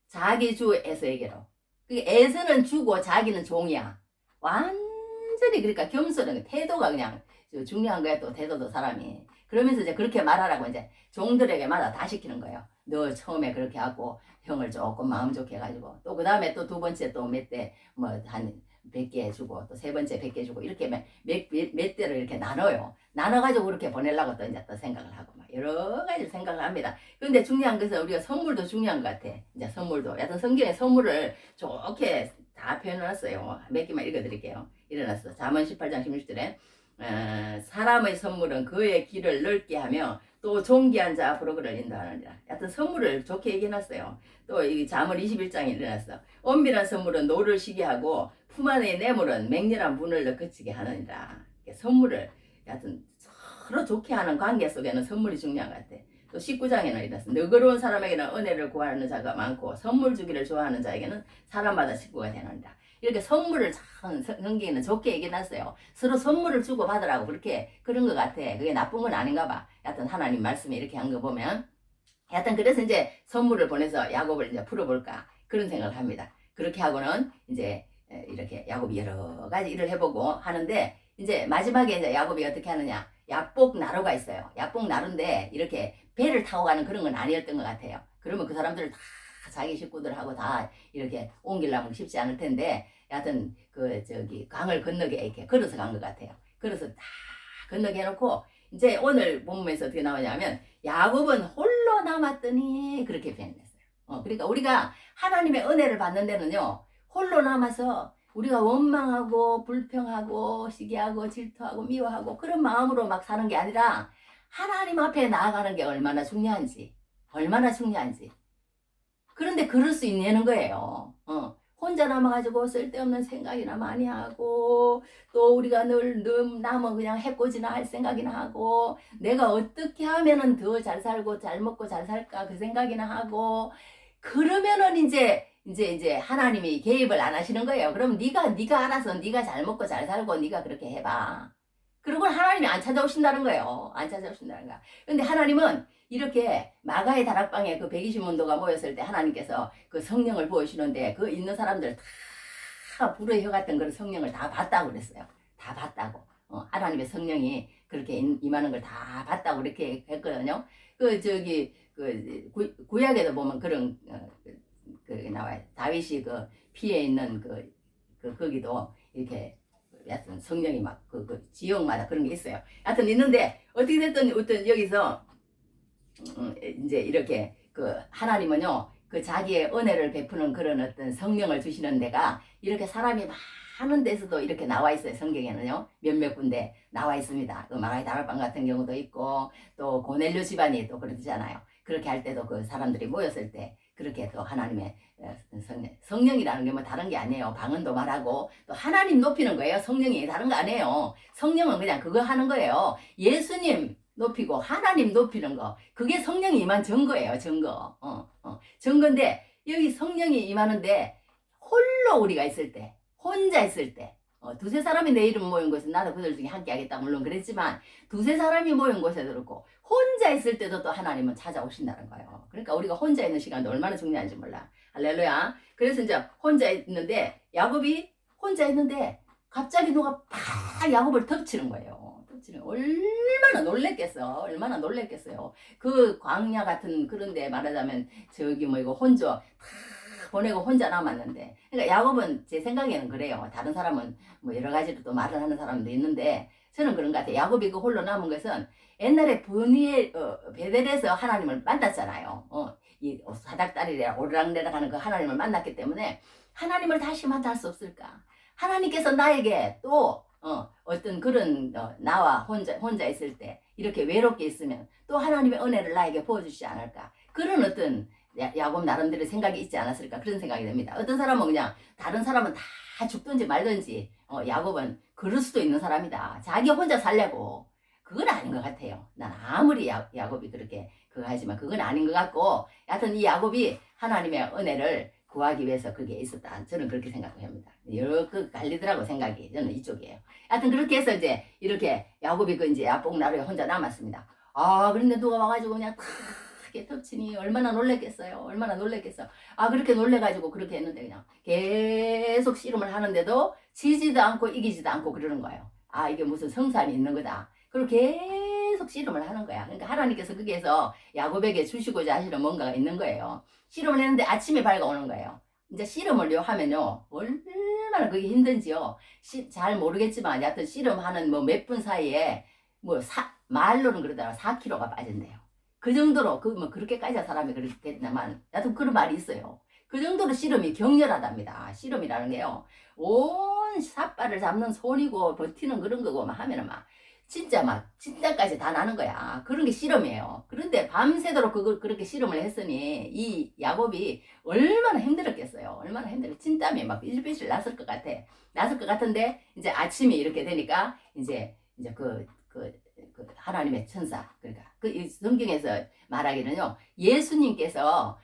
자기 주 에서에게로. 에서는 주고 자기는 종이야. 완전히 그러니까 겸손한 태도가 그냥 중요한 거야. 또 태도도 사람이. 그러면서 이제 그렇게 말하라고 이제 종들에게마다 다 시키는 거예요. 너 처음에 그렇게 하고 형을 조금 마음 좋게 해가지고 또 그 다음에 또 두 번째 또 몇 대 한 100개 주고 또 세 번째 100개 주고 이렇게 몇 대를 이렇게 나눠요. 나눠가지고 그렇게 보내려고 또 이제 또 생각을 하고 막 여러 가지 생각을 합니다. 그런데 중요한 것은 우리가 선물도 중요한 것 같아. 이제 선물도. 여튼 성경에 선물을 좋게 다 표현해놨어요. 몇 개만 읽어드릴게요. 일어났어. 잠언 18장 16절에 사람의 선물은 그의 길을 넓게 하며 또 존귀한 자 앞으로 그를 인도하느니라. 여튼 선물을 좋게 얘기해놨어요. 또 이 잠언 21장에 일어났어. 엄밀한 선물은 노를 쉬게 하고 품 안의 뇌물은 맹렬한 분을 그치게 하느니라. 선물을 여튼 서로 좋게 하는 관계 속에는 선물이 중요한 것 같아. 또 19장에는 이랬어. 너그러운 사람에게는 은혜를 구하는 자가 많고 선물 주기를 좋아하는 자에게는 사람마다 식구가 되느니라. 이렇게 선물을 참 성경에는 좋게 얘기해놨어요. 서로 선물을 주고 받으라고 그런 것 같아. 그게 나쁜 건 아닌가 봐. 여하튼 하나님 말씀에 이렇게 한 거 보면 여하튼 그래서 이제 선물을 보내서 야곱을 이제 풀어볼까 그런 생각을 합니다. 그렇게 하고는 이제 이렇게 야곱이 여러 가지 일을 해보고 하는데 이제 마지막에 이제 야곱이 어떻게 하느냐. 야복 나루가 있어요. 야복 나루인데 이렇게 배를 타고 가는 그런 건 아니었던 것 같아요. 그러면 그 사람들을 다 자기 식구들하고 다 이렇게 옮기려면 쉽지 않을 텐데 여하튼 그 저기 강을 건너게 이렇게 걸어서 간 것 같아요. 걸어서 다 건너게 해놓고 이제 오늘 본문에서 어떻게 나오냐면 야곱은 홀로 남았더니 그렇게 표현했어요. 그러니까 우리가 하나님의 은혜를 받는 데는요 홀로 남아서 우리가 원망하고 불평하고 시기하고 질투하고 미워하고 그런 마음으로 막 사는 게 아니라 하나님 앞에 나아가는 게 얼마나 중요한지 그런데 그럴 수 있냐는 거예요. 혼자 남아가지고 쓸데없는 생각이나 많이 하고 또 우리가 늘 남은 그냥 해코지나 할 생각이나 하고 내가 어떻게 하면은 더 잘 살고 잘 먹고 잘 살까 그 생각이나 하고 그러면은 이제 하나님이 개입을 안 하시는 거예요. 그럼 네가 알아서 네가 잘 먹고 잘 살고 네가 그렇게 해봐. 그리고 하나님이 안 찾아오신다는 거예요. 안 찾아오신다는 거야. 근데 하나님은 이렇게 마가의 다락방에 그 120문도가 모였을 때 하나님께서 그 성령을 부으시는데 그 있는 사람들 다 불의 혀 같은 그런 성령을 다 봤다고 그랬어요. 다 봤다고. 하나님의 성령이 그렇게 임하는 걸 다 봤다고 그렇게 했거든요. 그 저기 그 구약에도 보면 그런 그 나와요. 다윗이 그 피에 있는 거기도 이렇게 여하튼 성령이 막 그 지역마다 그런 게 있어요. 하여튼 있는데 어떻게 됐든 어떤 여기서 이제 이렇게 그 하나님은요 그 자기의 은혜를 베푸는 그런 어떤 성령을 주시는 데가 이렇게 사람이 많은 데서도 이렇게 나와 있어요. 성경에는요 몇몇 군데 나와 있습니다. 그 마가의 다락방 같은 경우도 있고 또 고넬료 집안이 또 그러잖아요. 그렇게 할 때도 그 사람들이 모였을 때 그렇게 또 하나님의 성령이라는 게 뭐 다른 게 아니에요. 방언도 말하고 또 하나님 높이는 거예요. 성령이 다른 거 아니에요. 성령은 그냥 그거 하는 거예요. 예수님 높이고 하나님 높이는 거 그게 성령이 임한 증거예요. 증거. 증거인데 여기 성령이 임하는데 홀로 우리가 있을 때 혼자 있을 때 두세 사람이 내 이름 모인 곳에 나도 그들 중에 함께 하겠다 물론 그랬지만 두세 사람이 모인 곳에도 그렇고 혼자 있을 때도 또 하나님은 찾아오신다는 거예요. 그러니까 우리가 혼자 있는 시간도 얼마나 중요한지 몰라. 할렐루야. 그래서 이제 혼자 있는데 야곱이 혼자 있는데 갑자기 누가 팍 야곱을 덮치는 거예요. 덮치는 얼마나 놀랬겠어요. 그 광야 같은 그런데 말하자면 저기 뭐 이거 혼자 보내고 혼자 남았는데 그러니까 야곱은 제 생각에는 그래요. 다른 사람은 뭐 여러 가지로 또 말을 하는 사람도 있는데 저는 그런 것 같아요. 야곱이 그 홀로 남은 것은 옛날에 베델에서 하나님을 만났잖아요. 이 사닥다리라 오르락내락 하는 그 하나님을 만났기 때문에 하나님을 다시 만날 수 없을까? 하나님께서 나에게 또 어떤 그런 나와 혼자 있을 때 이렇게 외롭게 있으면 또 하나님의 은혜를 나에게 부어주시지 않을까? 그런 어떤 야곱 나름대로 생각이 있지 않았을까 그런 생각이 듭니다. 어떤 사람은 그냥 다른 사람은 다 죽든지 말든지 야곱은 그럴 수도 있는 사람이다. 자기 혼자 살려고 그건 아닌 것 같아요. 난 아무리 야곱이 그렇게 그거 하지만 그건 아닌 것 같고 여하튼 이 야곱이 하나님의 은혜를 구하기 위해서 그게 있었다. 저는 그렇게 생각합니다. 여러 그 갈리더라고 생각이. 저는 이쪽이에요. 하여튼 그렇게 해서 이제 이렇게 야곱이 그 이제 야복 나루에 혼자 남았습니다. 그런데 누가 와가지고 그냥 크게 덮치니 얼마나 놀랬겠어요. 그렇게 놀래가지고 그렇게 했는데 그냥 계속 씨름을 하는데도 지지도 않고 이기지도 않고 그러는 거예요. 이게 무슨 성산이 있는 거다. 그리고 계속 씨름을 하는 거야. 그러니까 하나님께서 거기에서 야곱에게 주시고자 하시는 뭔가가 있는 거예요. 씨름을 했는데 아침에 밝아오는 거예요. 이제 씨름을 하면요 얼마나 그게 힘든지요. 잘 모르겠지만 여하튼 씨름하는 뭐 몇 분 사이에 말로는 그러다가 4kg가 빠진대요. 그 정도로 그렇게까지 사람이 그렇겠나만 여하튼 그런 말이 있어요. 그 정도로 씨름이 격렬하답니다. 씨름이라는 게요 온 삿발을 잡는 손이고 버티는 그런 거고 하면은 진짜까지 다 나는 거야. 그런 게 씨름이에요. 그런데 밤새도록 그렇게 씨름을 했으니 이 야곱이 얼마나 힘들었겠어요. 찐땀이 막 삐질삐질 났을 것 같은데 이제 아침이 이렇게 되니까 이제 그 하나님의 천사 그러니까 그 성경에서 말하기는요 예수님께서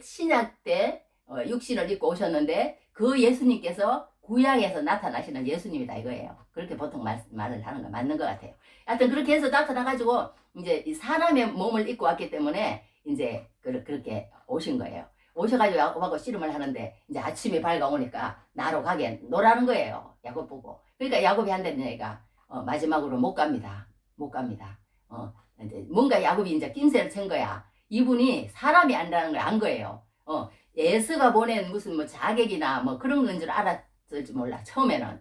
신약 때 육신을 입고 오셨는데 그 예수님께서 구약에서 나타나시는 예수님이다 이거예요. 그렇게 보통 말을 하는 거 맞는 것 같아요. 하여튼 그렇게 해서 나타나가지고 이제 이 사람의 몸을 입고 왔기 때문에 이제 그렇게 오신 거예요. 오셔가지고 야곱하고 씨름을 하는데 이제 아침이 밝아오니까 나로 가게 노라는 거예요. 야곱 보고. 그러니까 야곱이 한다는 얘기가 마지막으로 못 갑니다. 못 갑니다. 이제 뭔가 야곱이 이제 낌새를 챈 거야. 이분이 사람이 아니라는 걸 안 거예요. 에서가 보낸 무슨 뭐 자객이나 뭐 그런 건 줄 알았을지 몰라. 처음에는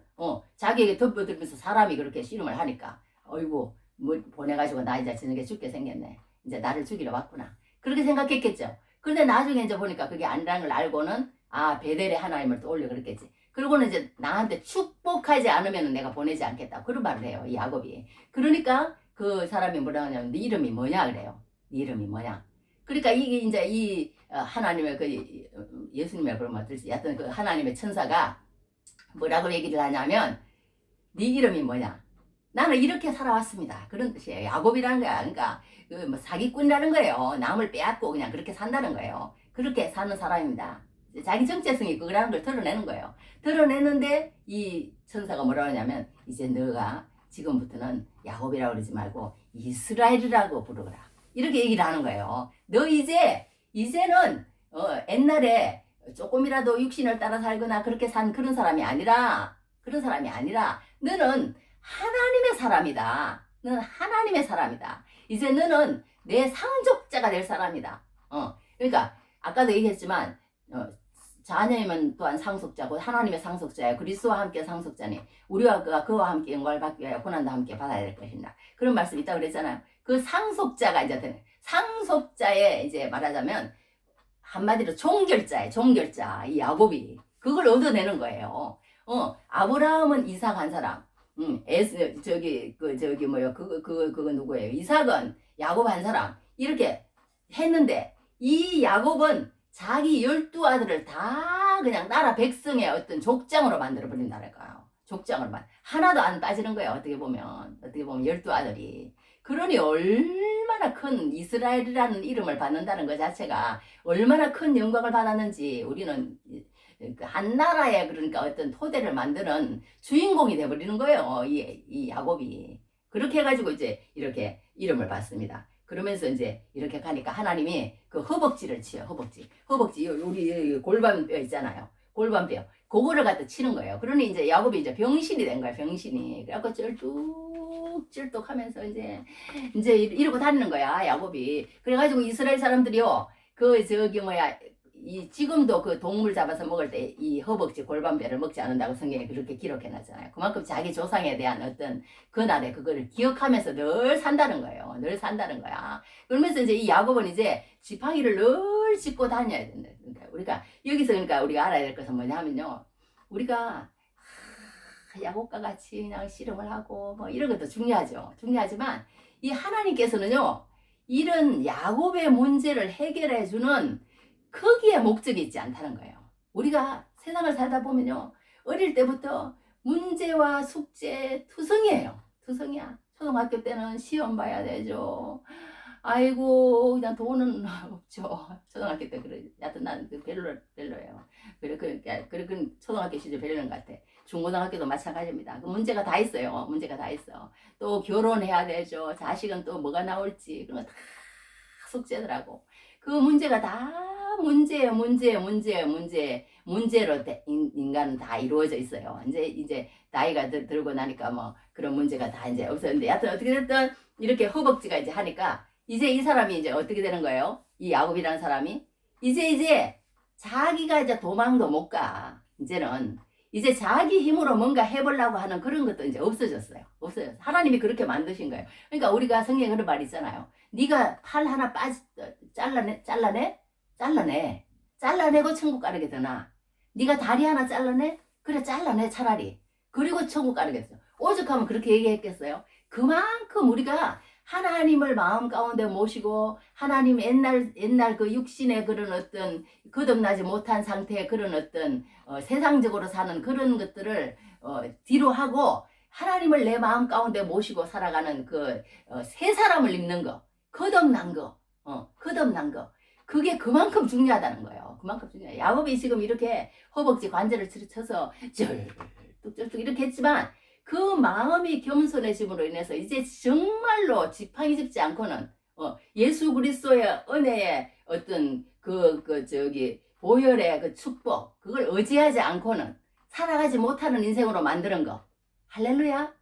자객에 덮어들면서 사람이 그렇게 씨름을 하니까 어이구 뭐 보내가지고 나 이제 저녁에 죽게 생겼네. 이제 나를 죽이러 왔구나. 그렇게 생각했겠죠. 그런데 나중에 이제 보니까 그게 아니라는 걸 알고는 베델의 하나님을 또 올려 그랬겠지. 그리고는 이제 나한테 축복하지 않으면 내가 보내지 않겠다. 그런 말을 해요. 이 야곱이. 그러니까 그 사람이 뭐라 하냐면 네 이름이 뭐냐 그래요. 네 이름이 뭐냐. 그러니까 이게 이제 이 하나님의 그 예수님의 그런 말들지. 하여튼 그 하나님의 천사가 뭐라고 얘기를 하냐면 네 이름이 뭐냐. 나는 이렇게 살아왔습니다. 그런 뜻이에요. 야곱이라는 거야. 그러니까 그 뭐 사기꾼이라는 거예요. 남을 빼앗고 그냥 그렇게 산다는 거예요. 그렇게 사는 사람입니다. 자기 정체성이 그거라는 걸 드러내는 거예요. 드러내는데 이 천사가 뭐라고 하냐면 이제 너가 지금부터는 야곱이라고 그러지 말고 이스라엘이라고 부르거라. 이렇게 얘기를 하는 거예요. 너 이제는 옛날에 조금이라도 육신을 따라 살거나 그렇게 산 그런 사람이 아니라 너는 하나님의 사람이다. 너는 하나님의 사람이다. 이제 너는 내 상속자가 될 사람이다. 그러니까 아까도 얘기했지만 자녀이면 또한 상속자고 하나님의 상속자예요. 그리스도와 함께 상속자니 우리와 그와 함께 영광을 받기 위하여 고난도 함께 받아야 될 것입니다. 그런 말씀이 있다고 그랬잖아요. 그 상속자가 이제 되는 상속자의 이제 말하자면 한마디로 종결자 이 야곱이 그걸 얻어내는 거예요. 아브라함은 이삭 한 사람, 그거 누구예요? 이삭은 야곱 한 사람 이렇게 했는데 이 야곱은 자기 12아들을 다 그냥 나라 백성의 어떤 족장으로 만들어 버린다랄까요. 족장으로만 하나도 안 빠지는 거예요. 어떻게 보면 12아들이. 그러니 얼마나 큰 이스라엘이라는 이름을 받는다는 것 자체가 얼마나 큰 영광을 받았는지 우리는 한 나라의 그러니까 어떤 토대를 만드는 주인공이 돼버리는 거예요. 이 야곱이. 그렇게 해가지고 이제 이렇게 이름을 받습니다. 그러면서 이제 이렇게 가니까 하나님이 그 허벅지를 치요. 허벅지 우리 골반뼈 있잖아요. 골반뼈 그거를 갖다 치는 거예요. 그러니 이제 야곱이 이제 병신이 된 거야. 병신이. 그래갖고 쩔뚝하면서 이제 이러고 다니는 거야. 야곱이. 그래가지고 이스라엘 사람들이요. 지금도 그 동물 잡아서 먹을 때 이 허벅지 골반뼈를 먹지 않는다고 성경에 그렇게 기록해놨잖아요. 그만큼 자기 조상에 대한 어떤 그날의 그거를 기억하면서 늘 산다는 거예요. 늘 산다는 거야. 그러면서 이제 이 야곱은 이제 지팡이를 늘 짚고 다녀야 된다. 우리가 여기서 그러니까 우리가 알아야 될 것은 뭐냐면요. 우리가 야곱과 같이 그냥 씨름을 하고 뭐 이런 것도 중요하죠. 중요하지만 이 하나님께서는요. 이런 야곱의 문제를 해결해주는 거기에 목적이 있지 않다는 거예요. 우리가 세상을 살다 보면요. 어릴 때부터 문제와 숙제 투성이에요. 투성이야. 초등학교 때는 시험 봐야 되죠. 아이고 그냥 돈은 없죠. 초등학교 때 그래. 하여튼 난 별로예요. 그래 초등학교 시절 별로인 것 같아. 중고등학교도 마찬가지입니다. 그 문제가 다 있어요. 문제가 다 있어. 또 결혼해야 되죠. 자식은 또 뭐가 나올지 그런 거 다 숙제더라고. 그 문제가 다 문제로 인간은 다 이루어져 있어요. 이제 나이가 들고 나니까 뭐 그런 문제가 다 이제 없었는데 하여튼 어떻게 됐든 이렇게 허벅지가 이제 하니까 이제 이 사람이 이제 어떻게 되는 거예요? 이 야곱이라는 사람이 이제 자기가 이제 도망도 못 가. 이제 자기 힘으로 뭔가 해보려고 하는 그런 것도 이제 없어졌어요. 하나님이 그렇게 만드신 거예요. 그러니까 우리가 성경에 그런 말이 있잖아요. 네가 팔 하나 잘라내고 천국 가르게 되나 네가 다리 하나 잘라내? 그래 잘라내 차라리. 그리고 천국 가르게 되죠. 오죽하면 그렇게 얘기했겠어요? 그만큼 우리가 하나님을 마음 가운데 모시고 하나님 옛날 그 육신의 그런 어떤 거듭나지 못한 상태의 그런 어떤 세상적으로 사는 그런 것들을 뒤로 하고 하나님을 내 마음 가운데 모시고 살아가는 그 새 사람을 입는 거 거듭난 거 그게 그만큼 중요하다는 거예요. 그만큼 중요해요. 야곱이 지금 이렇게 허벅지 관절을 쳐서 쩔뚝 이렇게 했지만 그 마음이 겸손해짐으로 인해서 이제 정말로 지팡이 짚지 않고는 예수 그리스도의 은혜의 어떤 보혈의 그 축복 그걸 의지하지 않고는 살아가지 못하는 인생으로 만드는 거. 할렐루야.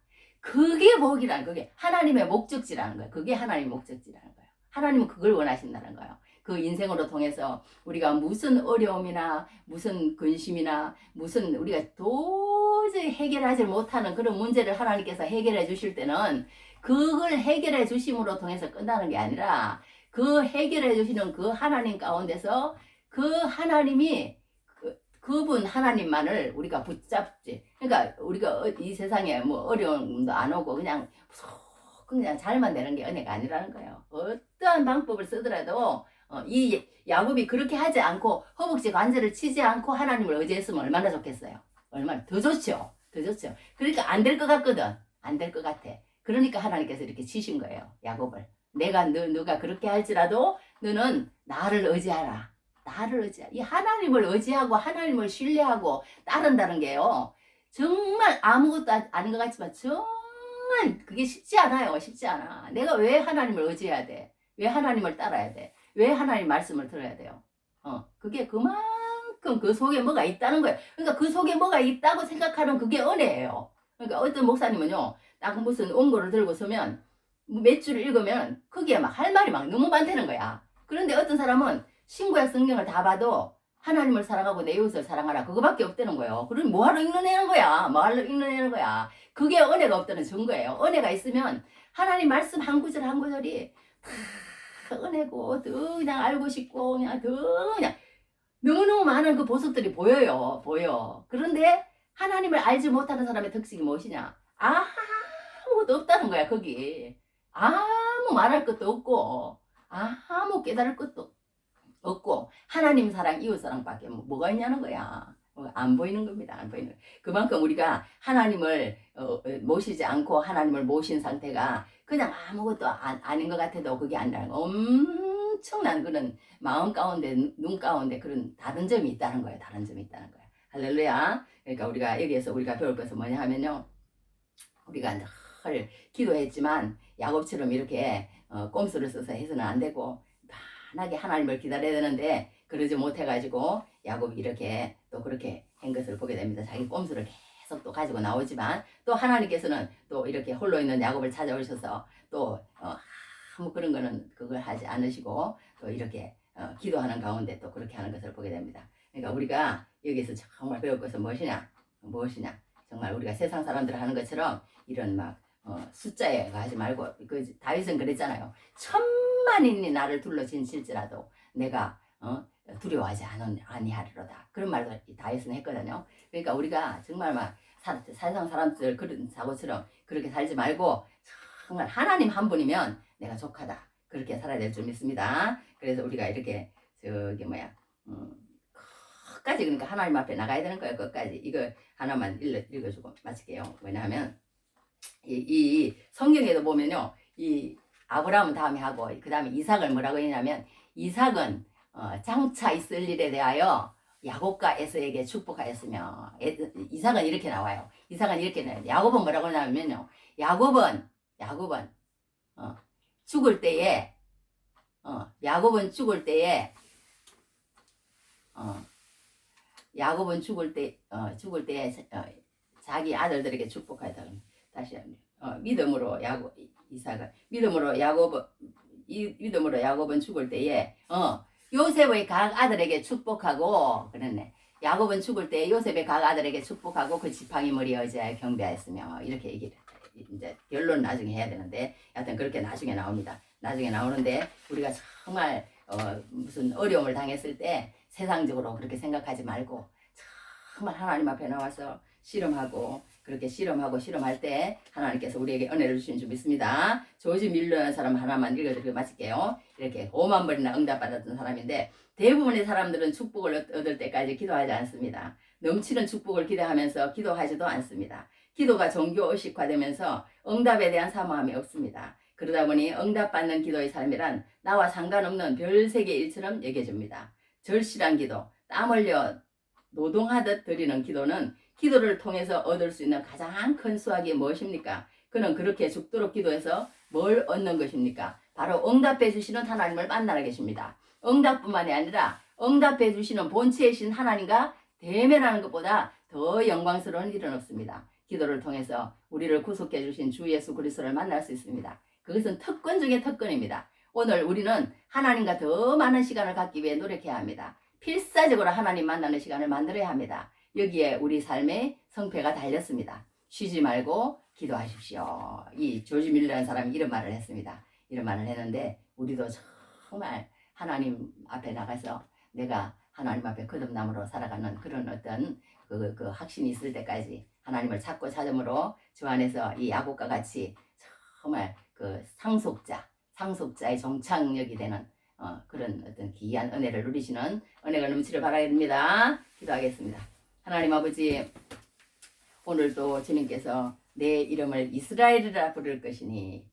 그게 복이라는 그게 하나님의 목적지라는 거예요. 그게 하나님의 목적지라는 거예요. 하나님은 그걸 원하신다는 거예요. 그 인생으로 통해서 우리가 무슨 어려움이나 무슨 근심이나 무슨 우리가 도저히 해결하지 못하는 그런 문제를 하나님께서 해결해 주실 때는 그걸 해결해 주심으로 통해서 끝나는 게 아니라 그 해결해 주시는 그 하나님 가운데서 그 하나님이 그분 하나님만을 우리가 붙잡지. 그러니까 우리가 이 세상에 뭐 어려움도 안 오고 그냥 잘만 되는 게 은혜가 아니라는 거예요. 어떠한 방법을 쓰더라도 이 야곱이 그렇게 하지 않고 허벅지 관절을 치지 않고 하나님을 의지했으면 얼마나 좋겠어요. 얼마나 더 좋죠. 더 좋죠. 그러니까 안 될 것 같거든. 안 될 것 같아. 그러니까 하나님께서 이렇게 치신 거예요. 야곱을. 너가 그렇게 할지라도 너는 나를 의지하라. 나를 의지하라. 이 하나님을 의지하고 하나님을 신뢰하고 따른다는 게요. 정말 아무것도 아닌 것 같지만 정말 그게 쉽지 않아요. 쉽지 않아. 내가 왜 하나님을 의지해야 돼? 왜 하나님을 따라야 돼? 왜 하나님 말씀을 들어야 돼요? 그게 그만큼 그 속에 뭐가 있다는 거예요. 그러니까 그 속에 뭐가 있다고 생각하는 그게 은혜예요. 그러니까 어떤 목사님은요, 딱 무슨 원고를 들고 서면 몇 줄을 읽으면 거기에 막 할 말이 막 너무 많다는 거야. 그런데 어떤 사람은 신구약 성경을 다 봐도 하나님을 사랑하고 내 이웃을 사랑하라 그거밖에 없다는 거예요. 그럼 뭐하러 읽는 거야? 뭐하러 읽는 거야? 그게 은혜가 없다는 증거예요. 은혜가 있으면 하나님 말씀 한 구절 한 구절이 다 은혜고 더 그냥 알고 싶고 그냥 더 그냥 너무너무 많은 그 보석들이 보여요. 보여. 그런데 하나님을 알지 못하는 사람의 특징이 무엇이냐? 아무것도 없다는 거야. 거기. 아무 말할 것도 없고 아무 깨달을 것도 없고 하나님 사랑 이웃 사랑밖에 뭐가 있냐는 거야. 안 보이는 겁니다. 안 보이는 거야. 그만큼 우리가 하나님을 모시지 않고 하나님을 모신 상태가 그냥 아무것도 아닌 것 같아도 그게 아니라 엄청난 그런 마음 가운데 눈 가운데 그런 다른 점이 있다는 거예요. 다른 점이 있다는 거예요. 할렐루야. 그러니까 우리가 여기에서 우리가 배울 것은 뭐냐 하면요. 우리가 늘 기도했지만 야곱처럼 이렇게 꼼수를 써서 해서는 안 되고 편하게 하나님을 기다려야 되는데 그러지 못해가지고 야곱이 이렇게 또 그렇게 한 것을 보게 됩니다. 자기 꼼수를 계속 또 가지고 나오지만 또 하나님께서는 또 이렇게 홀로 있는 야곱을 찾아오셔서 또 아무 그런 거는 그걸 하지 않으시고 또 이렇게 기도하는 가운데 또 그렇게 하는 것을 보게 됩니다. 그러니까 우리가 여기서 정말 배울 것은 무엇이냐? 정말 우리가 세상 사람들 하는 것처럼 이런 막 숫자에 가지 말고 그 다윗은 그랬잖아요. 천만인이 나를 둘러진실지라도 내가 두려워하지 아니하리로다. 그런 말도 다윗은 했거든요. 그러니까 우리가 정말 막 세상 사람들 그런 사고처럼 그렇게 살지 말고 정말 하나님 한 분이면 내가 족하다. 그렇게 살아야 될 줄 믿습니다. 그래서 우리가 이렇게 끝까지 그러니까 하나님 앞에 나가야 되는 거예요. 끝까지. 이거 하나만 읽어주고 마칠게요. 왜냐하면 이 성경에도 보면요, 이 아브라함 다음에 하고 그 다음에 이삭을 뭐라고 했냐면 이삭은 장차 있을 일에 대하여 야곱과 에서에게 축복하였으며 이삭은 이렇게 나와요. 이삭은 이렇게 나와요. 야곱은 뭐라고 하냐면요, 야곱은 죽을 때에 야곱은 죽을 때에 자기 아들들에게 축복하였다. 다시 합니다. 믿음으로 야곱은 죽을 때에 요셉의 각 아들에게 축복하고 그랬네. 야곱은 죽을 때 요셉의 각 아들에게 축복하고 그 지팡이 머리에 의지하여 경배하였으며 이렇게 얘기를 이제 결론 나중에 해야 되는데 하여튼 그렇게 나중에 나옵니다. 나중에 나오는데 우리가 정말 무슨 어려움을 당했을 때 세상적으로 그렇게 생각하지 말고 정말 하나님 앞에 나와서 실험하고 그렇게 실험할 때 하나님께서 우리에게 은혜를 주신 줄 믿습니다. 조지 밀러라는 사람 하나만 읽어드리고 마칠게요. 이렇게 5만 번이나 응답받았던 사람인데 대부분의 사람들은 축복을 얻을 때까지 기도하지 않습니다. 넘치는 축복을 기대하면서 기도하지도 않습니다. 기도가 종교의식화되면서 응답에 대한 사모함이 없습니다. 그러다 보니 응답받는 기도의 삶이란 나와 상관없는 별세계 일처럼 여겨집니다. 절실한 기도, 땀 흘려 노동하듯 드리는 기도는 기도를 통해서 얻을 수 있는 가장 큰 수확이 무엇입니까? 그는 그렇게 죽도록 기도해서 뭘 얻는 것입니까? 바로 응답해 주시는 하나님을 만나러 계십니다. 응답뿐만이 아니라 응답해 주시는 본체이신 하나님과 대면하는 것보다 더 영광스러운 일은 없습니다. 기도를 통해서 우리를 구속해 주신 주 예수 그리스도를 만날 수 있습니다. 그것은 특권 중에 특권입니다. 오늘 우리는 하나님과 더 많은 시간을 갖기 위해 노력해야 합니다. 필사적으로 하나님 만나는 시간을 만들어야 합니다. 여기에 우리 삶의 성패가 달렸습니다. 쉬지 말고 기도하십시오. 이 조지 밀러라는 사람이 이런 말을 했습니다. 이런 말을 했는데 우리도 정말 하나님 앞에 나가서 내가 하나님 앞에 거듭남으로 살아가는 그런 어떤 그 확신이 있을 때까지 하나님을 찾고 찾음으로 주 안에서 이 야곱과 같이 정말 그 상속자의 종착역이 되는 그런 어떤 귀한 은혜를 누리시는 은혜가 넘치를 바라겠습니다. 기도하겠습니다. 하나님 아버지, 오늘도 주님께서 내 이름을 이스라엘이라 부를 것이니